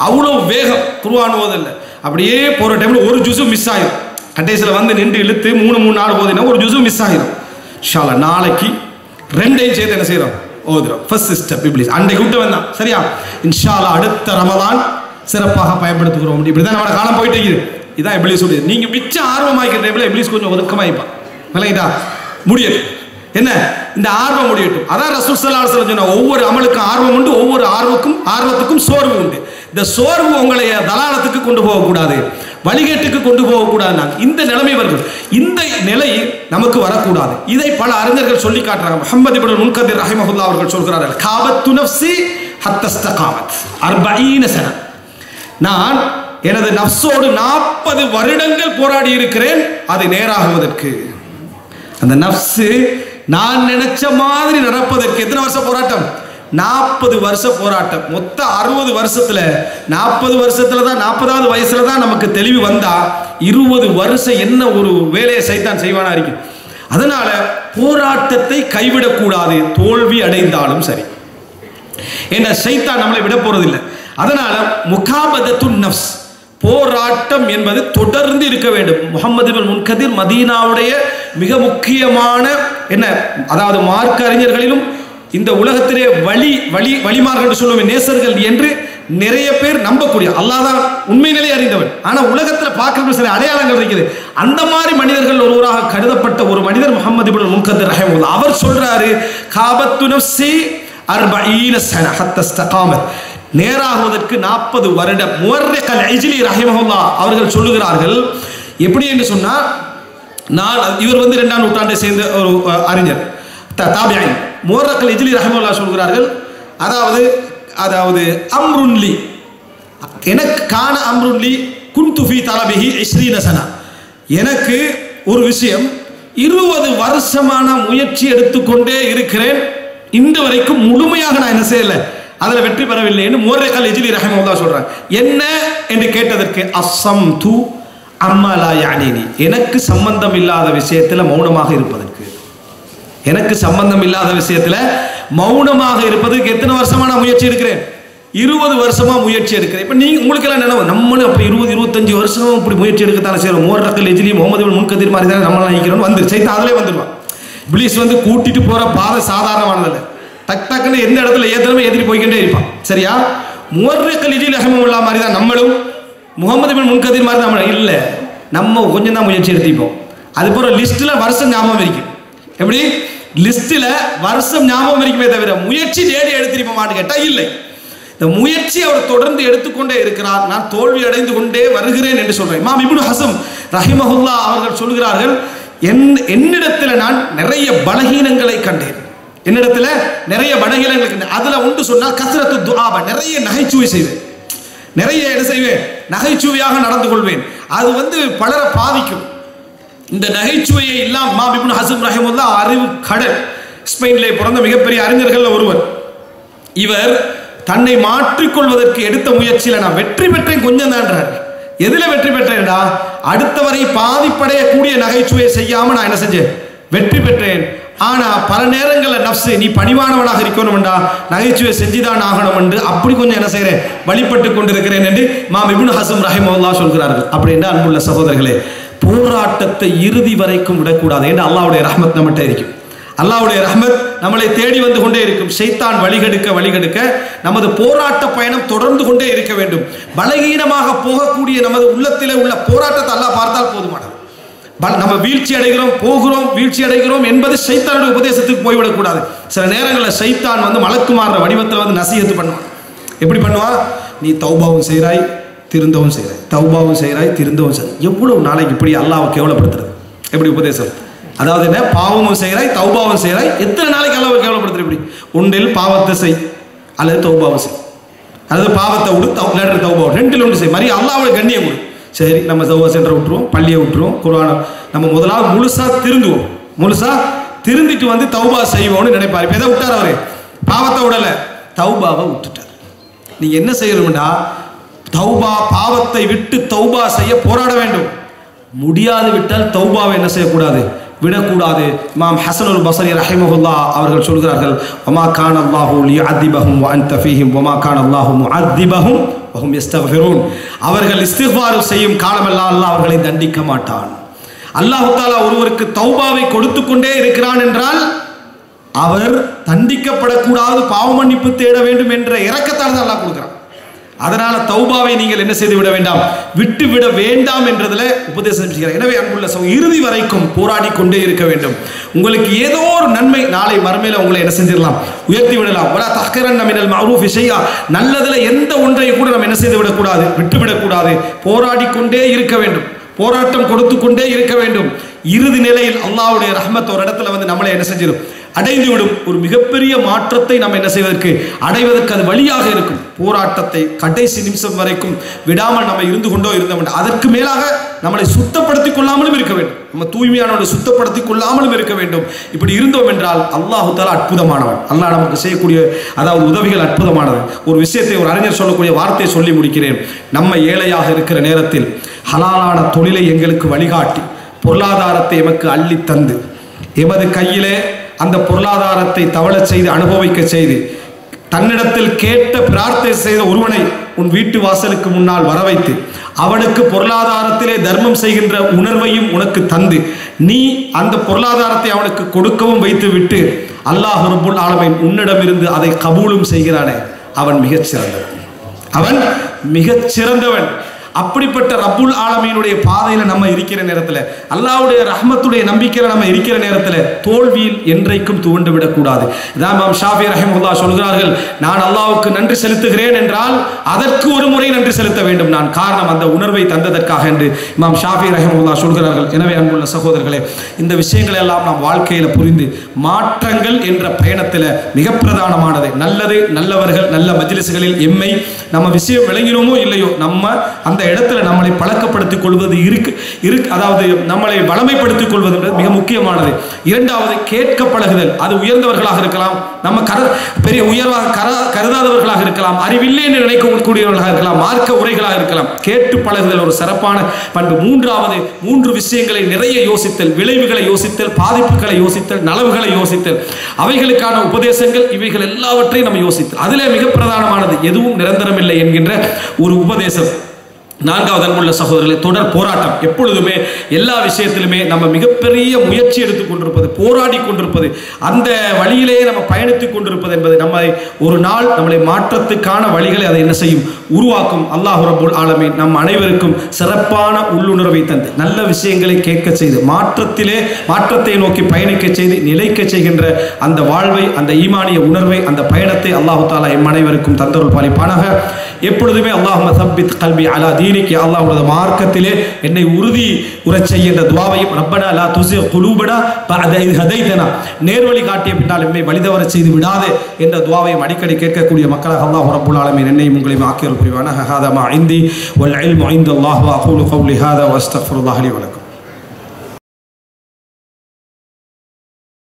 அவ்வளவு வேகம் குர்ஆன் ஓதல. அப்படியே போற டைம்ல ஒரு ஜுஸு மிஸ் ஆயிடும். கடைசியில் வந்து நின்று இழுத்து 3 நாள் ஓதினா ஒரு ஜுஸு மிஸ் ஆயிடும். இன்ஷா அல்லாஹ் நாளைக்கு 2ஐயும் சேர்த்து என்ன செய்யறோம்? ஓதுறோம். ஃபர்ஸ்ட் ஸ்டெப் இப்லீஸ் அன்றைக்கு விட்டு வந்தான். சரியா? இன்ஷா அல்லாஹ் அடுத்த ரமலான் சிறப்பாக பயன்படுத்துகிறோம். இப்படிதான் நம்ம காலம் போயிட்டு இருக்குது. இதான் இப்லீஸ் உடைய. நீங்க மிச்ச ஆர்வமாக்கிற டைம்ல இப்லீஸ் கொஞ்சம் ஒதுக்கமாயிப்பான். விளங்கிட்டா? முடியட்டும். என்ன இந்த ஆர்வம் முடியட்டும். அதான் ரசூல் ஸல்லல்லாஹு அலைஹி வஸல்லம் சொன்னாங்க, ஒவ்வொரு அமலுக்கும் ஆர்வம் உண்டு, ஒவ்வொரு ஆர்வத்துக்கும் சோர்வு உண்டு. இந்த சோர்வு உங்களை தலாலத்துக்கு கொண்டு போகக்கூடாது, வழிகேட்டுக்கு கொண்டு போகக்கூடாது. இந்த நிலைமை வருது. இந்த நிலை நமக்கு வரக்கூடாது. இதை பல அறிஞர்கள் சொல்லி காட்டுறாங்க. முஹம்மது இப்னு முன்கதிர் ரஹிமஹுல்லாஹ் அவர்கள் சொல்கிறார்கள், காபத்து நஃப்ஸி ஹத்தா இஸ்தகாமத் 40 சன. நான் எனது நஃப்ஸோடு 40 வருடங்கள் போராடி இருக்கிறேன் அது நேராகுவதற்கு. அந்த நஃப்ஸ் நான் நினைச்ச மாதிரி நடப்பதற்கு எத்தனை வருஷம் போராட்டம்? 40 வருஷ போராட்டம். மொத்த 60 வருஷத்துல 40 வருஷத்துல தான் 40வது வயசுல தான் நமக்கு தெளிவு வந்தா 20 வருஷம் என்ன ஒரு வேலையை சைத்தான் செய்வானா இருக்கு. அதனால போராட்டத்தை கைவிடக்கூடாது, தோல்வி அடைந்தாலும் சரி. ஏன்னா சைத்தான் நம்மளை விட போறதில்லை. அதனால முகாபதத்துன் நஃப்ஸ், போராட்டம் என்பது தொடர்ந்து இருக்க வேண்டும். முஹம்மது இப்னு முன்கதிர் மதீனாவுடைய மிக முக்கியமான என்ன, அதாவது மார்க்க அறிஞர்களிலும் இந்த உலகத்திலே வழிமார்கள் என்று சொல்லுவோம், நேசர்கள் என்று நிறைய பேர் நம்பக்கூடிய, அல்லாஹ் தான் உண்மை நிலை அறிந்தவன். ஆனா உலகத்துல பார்க்கிற சில அடையாளங்கள் இருக்குது. அந்த மாதிரி மனிதர்கள் ஒருவராக கருதப்பட்ட ஒரு மனிதர் முஹம்மது இப்னு முன்கதிர் ரஹிமஹுல்லாஹ். அவர் சொல்றாரு, காபத்து நஃப்ஸி 40 சன ஹத்தா இஸ்தகாமத், நேராகுவதற்கு 40 வருடம். முவர்ரிக் அல்-இஜ்லி ரஹிமஹுல்லாஹ் அவர்கள் சொல்லுகிறார்கள், எப்படி என்று சொன்னால், இவர் 2ஆம் நூற்றாண்டை சேர்ந்த ஒரு அறிஞர் தாபிஈன். முவர்ரிக் அல்-இஜ்லி ரஹிமஹுல்லாஹ் சொல்கிறார்கள், அதாவது அம்ருன்லி எனக்கு கான அம்ருன்லி குன்து ஃபீ தலபிஹி 20 சன, எனக்கு ஒரு விஷயம் 20 வருஷமான முயற்சி எடுத்துக்கொண்டே இருக்கிறேன், இன்று வரைக்கும் முழுமையாக நான் என்ன செய்யல, அதில் வெற்றி பெறவில்லை என்று முவர்ரிக் அல்-இஜ்லி ரஹிமஹுல்லாஹ் சொல்றாங்க. என்ன என்று கேட்டதற்கு, அஸ்ஸம்து அம்மா லா யானினி, எனக்கு சம்பந்தம் இல்லாத விஷயத்தில் மௌனமாக இருப்பதற்கு. எனக்கு சம்பந்தம் இல்லாத விஷயத்தில் மௌனமாக இருப்பதற்கு எத்தனை வருஷமா நான் முயற்சி எடுக்கிறேன்? 20 வருஷமா முயற்சி எடுக்கிறேன். இப்போ நீங்க உங்களுக்கு எல்லாம் நினைவு, நம்மளும் அப்போ 20-25 வருஷம் இப்படி முயற்சி எடுக்கத்தானே செய்யறோம். முவர்ரிக் அல்-இஜ்லி முஹம்மது இப்னு முன்கதிர் மாதிரி தானே நம்மளாம் நினைக்கிறோம். வந்து சைத்தான் அதிலே வந்துடுவான். இப்லீஸ் கூட்டிட்டு போற பாதை சாதாரணமானதில்லை. டக்குன்னு எந்த இடத்துல ஏத்தனமே ஏற்றிட்டு போய்கிட்டே இருப்பான். சரியா? முவர்ரிக் அல்-இஜ்லி ரஹிமஹுல்லாஹ் மாதிரி தான் நம்மளும், முஹம்மது இப்னு முன்கதிர் மாதிரி தான் நம்மளும் இல்லை. நம்ம கொஞ்சம் தான் முயற்சி எடுத்துப்போம். அது போற லிஸ்ட்ல வருஷம் ஞாபகம் இருக்கும். எப்படி லிஸ்ட்ல வருஷம் ஞாபகம் இருக்குமே தவிர முயற்சி தேடி எடுத்திருப்போமான்னு கேட்டா இல்லை. இந்த முயற்சி அவர் தொடர்ந்து எடுத்துக்கொண்டே இருக்கிறார். நான் தோல்வி அடைந்து கொண்டே வருகிறேன் என்று சொல்றேன். இமாம் இப்னு ஹஸம் ரஹிமஹுல்லாஹ் அவர்கள் சொல்கிறார்கள், என்னிடத்துல நான் நிறைய பலகீனங்களை கண்டேன். என்னிடத்துல நிறைய பலகீனங்களை கண்டேன். அதுல ஒன்று சொன்னால் கஸ்ரத்து துஆப, நிறைய நகைச்சுவை செய்வேன். நிறைய என்ன செய்வேன்? நகைச்சுவையாக நடந்து கொள்வேன். அது பலரை பாதிக்கும். இந்த நகைச்சுவையை இல்லாம இமாம் இப்னு ஹஸம் ரஹிமஹுல்லாஹ் அறிவு கடல், ஸ்பெயினிலே பிறந்த மிகப்பெரிய அறிஞர்கள் ஒருவர். இவர் தன்னை மாற்றிக்கொள்வதற்கு எடுத்த முயற்சியில் நான் வெற்றி பெற்றேன் கொஞ்சம் தான்றார். எதுல வெற்றி பெற்றேன்டா, அடுத்தவரை பாதிப்படையக்கூடிய நகைச்சுவையை செய்யாம நான் என்ன செஞ்சேன்? வெற்றி பெற்றேன். ஆனா பல நேரங்களில் நஃப்ஸ், நீ பணிவானவனாக இருக்கணும்டா, நகைச்சுவை செஞ்சுதான் ஆகணும் என்று அப்படி கொஞ்சம் என்ன செய்யறேன், வழிபட்டு கொண்டிருக்கிறேன் என்று இமாம் இப்னு ஹஸம் ரஹிமஹுல்லாஹ் சொல்கிறார்கள். அப்படி என்றால் அன்புள்ள சகோதரர்களே, போராட்டத்தை இறுதி வரைக்கும் விடக்கூடாது என்று அல்லாஹ்வுடைய ரஹ்மத் நம்மகிட்ட இருக்கும். அல்லாஹ்வுடைய ரஹ்மத் நம்மளை தேடி வந்து கொண்டே இருக்கும். ஷைத்தான் வழிகெடுக்க நமது போராட்ட பயணம் தொடர்ந்து கொண்டே இருக்க வேண்டும். பலகீனமாக போகக்கூடிய நமது உள்ளத்திலே உள்ள போராட்டத்தை அல்லாஹ் பார்த்தால் போதுமானது. நம்ம வீழ்ச்சி அடைகிறோம் என்பது ஷைத்தானுடைய உபதேசத்துக்கு போய்விடக்கூடாது. சில நேரங்களில் ஷைத்தான் மலக்குமாற வடிவத்தில் நசீஹத்து பண்ணுவான். எப்படி பண்ணுவான்? நீ தௌபாவும் செய்கிறாய், திருந்தவும் செய்கிறாய், தௌபாவும் செய்கிறாய், திருந்தவும் செய்கிறாய். எவ்வளவு நாளைக்கு இப்படி அல்லாஹ்வை கேவலப்படுத்துறது? எப்படி உபதேசம்? அதாவது என்ன, பாவமும் செய்கிறாய், தௌபாவும் செய்கிறாய், எத்தனை நாளைக்கு அல்லாஹ்வை கேவலப்படுத்துற? இப்படி ஒன்றில் பாவத்தை செய் அல்லது தௌபாவை செய், அல்லது பாவத்தை விடு தௌபா, ரெண்டில் ஒன்று செய். மாதிரி அல்லாஹ்வுடைய கண்ணியம் கொடு. சரி, நம்ம தௌபா சென்டரை விட்டுருவோம், பள்ளியை விட்டுருவோம், குர்ஆனை நம்ம முதலாவது முழுசா திருந்துவோம். முழுசா திருந்திட்டு தௌபா செய்வோம்னு நினைப்பார். இப்போ எதை விட்டார் அவரு? பாவத்தை விடலை, தௌபாவை விட்டுட்டார். நீங்க என்ன செய்யணும்டா, தௌபா, பாவத்தை விட்டு தௌபா செய்ய போராட வேண்டும். முடியாது விட்டால் தௌபாவை என்ன செய்யக்கூடாது? விடக்கூடாது. இமாம் ஹஸனுல் பஸரி ரஹிமஹுல்லாஹ் அவர்கள் சொல்கிறார்கள், வமா கான அல்லாஹு லியுஅதிபஹும் வ அன்த ஃபீஹிம் வமா கான அல்லாஹு முஅதிபஹும் வஹும் யஸ்தக்ஃபிரூன். அவர்கள் இஸ்திக்ஃபார் செய்யும் காலமெல்லாம் அல்லாஹ் அவர்களை தண்டிக்க மாட்டான். அல்லாஹ் தஆலா ஒருவருக்கு தௌபாவை கொடுத்து கொண்டே இருக்கிறான் என்றால் அவர் தண்டிக்கப்படக்கூடாது, பாவ மன்னிப்பு தேட வேண்டும் என்ற இரக்கத்தால் தான் அல்லாஹ் கொடுக்கிறான். அதனால தௌபாவை நீங்கள் என்ன செய்து விட வேண்டாம், விட்டு விட வேண்டாம் என்றதுல உபதேசம் செய்கிறார். எனவே அன்புள்ள இறுதி வரைக்கும் போராடி கொண்டே இருக்க வேண்டும். உங்களுக்கு ஏதோ ஒரு நன்மை நாளை மறுமையில உங்களை என்ன செஞ்சிடலாம், உயர்த்தி விடலாம். வலா தஹ்கிரன்ன மினல் மஅரூஃப் ஷைஆ, நல்லதுல எந்த ஒன்றையும் கூட நம்ம என்ன செய்து விடக்கூடாது, விட்டு விடக்கூடாது. போராடி கொண்டே இருக்க வேண்டும், போராட்டம் கொடுத்து கொண்டே இருக்க வேண்டும். இறுதி நிலையில் அல்லாஹ்வுடைய ரஹ்மத் ஒரு இடத்துல வந்து நம்மளை என்ன செஞ்சிடும், அடைந்துவிடும். ஒரு மிகப்பெரிய மாற்றத்தை நம்ம என்ன செய்வதற்கு, அடைவதற்கு அது வழியாக இருக்கும். போராட்டத்தை கடைசி நிமிஷம் வரைக்கும் விடாமல் நம்ம இருந்து கொண்டோ இருந்த வேண்டும். அதற்கு மேலாக நம்மளை சுத்தப்படுத்திக் கொள்ளாமலும் இருக்க வேண்டும், நம்ம தூய்மையானவரை சுத்தப்படுத்திக் கொள்ளாமலும் இருக்க வேண்டும். இப்படி இருந்தோம் என்றால் அல்லாஹு தஆலா அற்புதமானவன். அல்லாஹ் நமக்கு செய்யக்கூடிய அதாவது உதவிகள் அற்புதமானது. ஒரு விஷயத்தை ஒரு அறிஞர் சொல்லக்கூடிய வார்த்தையை சொல்லி முடிக்கிறேன். நம்ம ஏழையாக இருக்கிற நேரத்தில் ஹலாலான தொழிலை எங்களுக்கு வழிகாட்டி பொருளாதாரத்தை எமக்கு அள்ளி தந்து எமது கையிலே அந்த பொருளாதாரத்தை தவளச் செய்து அனுபவிக்க செய்து தன்னிடத்தில் கேட்ட பிரார்த்தனை செய்த ஒருவனை உன் வீட்டு வாசலுக்கு முன்னால் வர வைத்து அவனுக்கு பொருளாதாரத்திலே தர்மம் செய்கின்ற உணர்வையும் உனக்கு தந்து நீ அந்த பொருளாதாரத்தை அவனுக்கு கொடுக்கவும் வைத்து விட்டு அல்லாஹ் ரப்புல் ஆலமீன் உன்னிடமிருந்து அதை கபூலும் செய்கிறானே, அவன் மிகச் சிறந்தவன், அவன் மிகச் சிறந்தவன். அப்படிப்பட்ட ரப்புல் ஆலமீனுடைய பாதையில நம்ம இருக்கிற நேரத்தில், அல்லாஹ்வுடைய ரஹ்மத்துடைய நம்பிக்கையில நம்ம இருக்கிற நேரத்தில் தோல்வியில் என்றைக்கும் துவண்டு விடக்கூடாது. இமாம் ஷாஃபி ரஹிமஹுல்லாஹ் சொல்கிறார்கள், நான் அல்லாஹ்வுக்கு நன்றி செலுத்துகிறேன் என்றால் அதற்கு ஒரு முறை நன்றி செலுத்த வேண்டும் நான், காரணம் அந்த உணர்வை தந்ததற்காக என்று இமாம் ஷாஃபி ரஹிமஹுல்லாஹ் சொல்கிறார்கள். எனவே அன்புள்ள சகோதரர்களே, இந்த விஷயங்களை எல்லாம் நாம் வாழ்க்கையில புரிந்து மாற்றங்கள் என்ற பயணத்தில் மிக பிரதானமானது நல்லது, நல்லவர்கள், நல்ல மஜ்லிஸ்களில் எம்மை நம்ம விஷயம் விளங்கினோமோ இல்லையோ நம்ம அந்த இடத்துல நம்மளை பழக்கப்படுத்திக் கொள்வது அதாவது நம்மளை வளமைப்படுத்திக் கொள்வது மிக முக்கியமானது. இரண்டாவது கேட்க பழகுதல். அது உயர்ந்தவர்களாக இருக்கலாம், நம்ம பெரிய உயர்வாக கருதாதவர்களாக இருக்கலாம், அறிவில்லை என்று நினைக்கக்கூடியவர்களாக இருக்கலாம், மார்க்க உரைகளாக இருக்கலாம். கேட்டு பழகுதல் ஒரு சிறப்பான பண்பு. மூன்றாவது, 3 விஷயங்களை நிறைய யோசித்தல், விளைவுகளை யோசித்தல், பாதிப்புகளை யோசித்தல், நலவுகளை யோசித்தல், அவைகளுக்கான உபதேசங்கள், இவைகள் எல்லாவற்றையும் நம்ம யோசித்தல். அதிலே மிக பிரதானமானது எதுவும் நிரந்தரம் இல்லை என்கின்ற ஒரு உபதேசம். 4வது அன்புள்ள சகோதரர்களே, தொடர் போராட்டம். எப்பொழுதுமே எல்லா விஷயத்திலுமே நம்ம மிகப்பெரிய முயற்சி எடுத்துக் கொண்டிருப்பது, போராடி கொண்டிருப்பது, அந்த வழியிலேயே நம்ம பயணித்துக் கொண்டிருப்பது என்பது நம்மை ஒரு நாள் நம்மளை மாற்றத்துக்கான வழிகளை அதை என்ன செய்யும், உருவாக்கும். அல்லாஹ் ரப்புல் ஆலமீன் நம் அனைவருக்கும் சிறப்பான உள்ளுணர்வை தந்து நல்ல விஷயங்களை கேட்க செய்து மாற்றத்தை நோக்கி பயணிக்க செய்து நிலைக்க செய்கின்ற அந்த வாழ்வை, அந்த ஈமானிய உணர்வை, அந்த பயணத்தை அல்லாஹ் தஆலா எம் அனைவருக்கும் தந்தருள் பாலிப்பானாக. எப்பொழுதுமே அல்லாஹும்ம சப்பித் கல்பி அலா தீனிக், யா அல்லாஹ் உனது மார்க்கத்திலே என்னை உறுதி உறச் செய்கின்ற துஆவையும், ரப்பனா லா துஸிக் குலூபனா பஅத இத் ஹதைதனா, நேர்வழி காட்டிய பின்னால் எம்மை வழிதவற செய்து விடாதே என்ற துஆவையும் அடிக்கடி கேட்கக்கூடிய மக்களாக அல்லாஹ் ரப்புல் ஆலமீன் என்னையும் உங்களையும் ஆக்கியருள் புரிவானாக. ஹாதா மா இந்தி வல் இல்மு இன்தல்லாஹ் வ அகூலு கௌலி ஹாதா வ அஸ்தக்ஃபிருல்லாஹ் லி வ லக்கும்.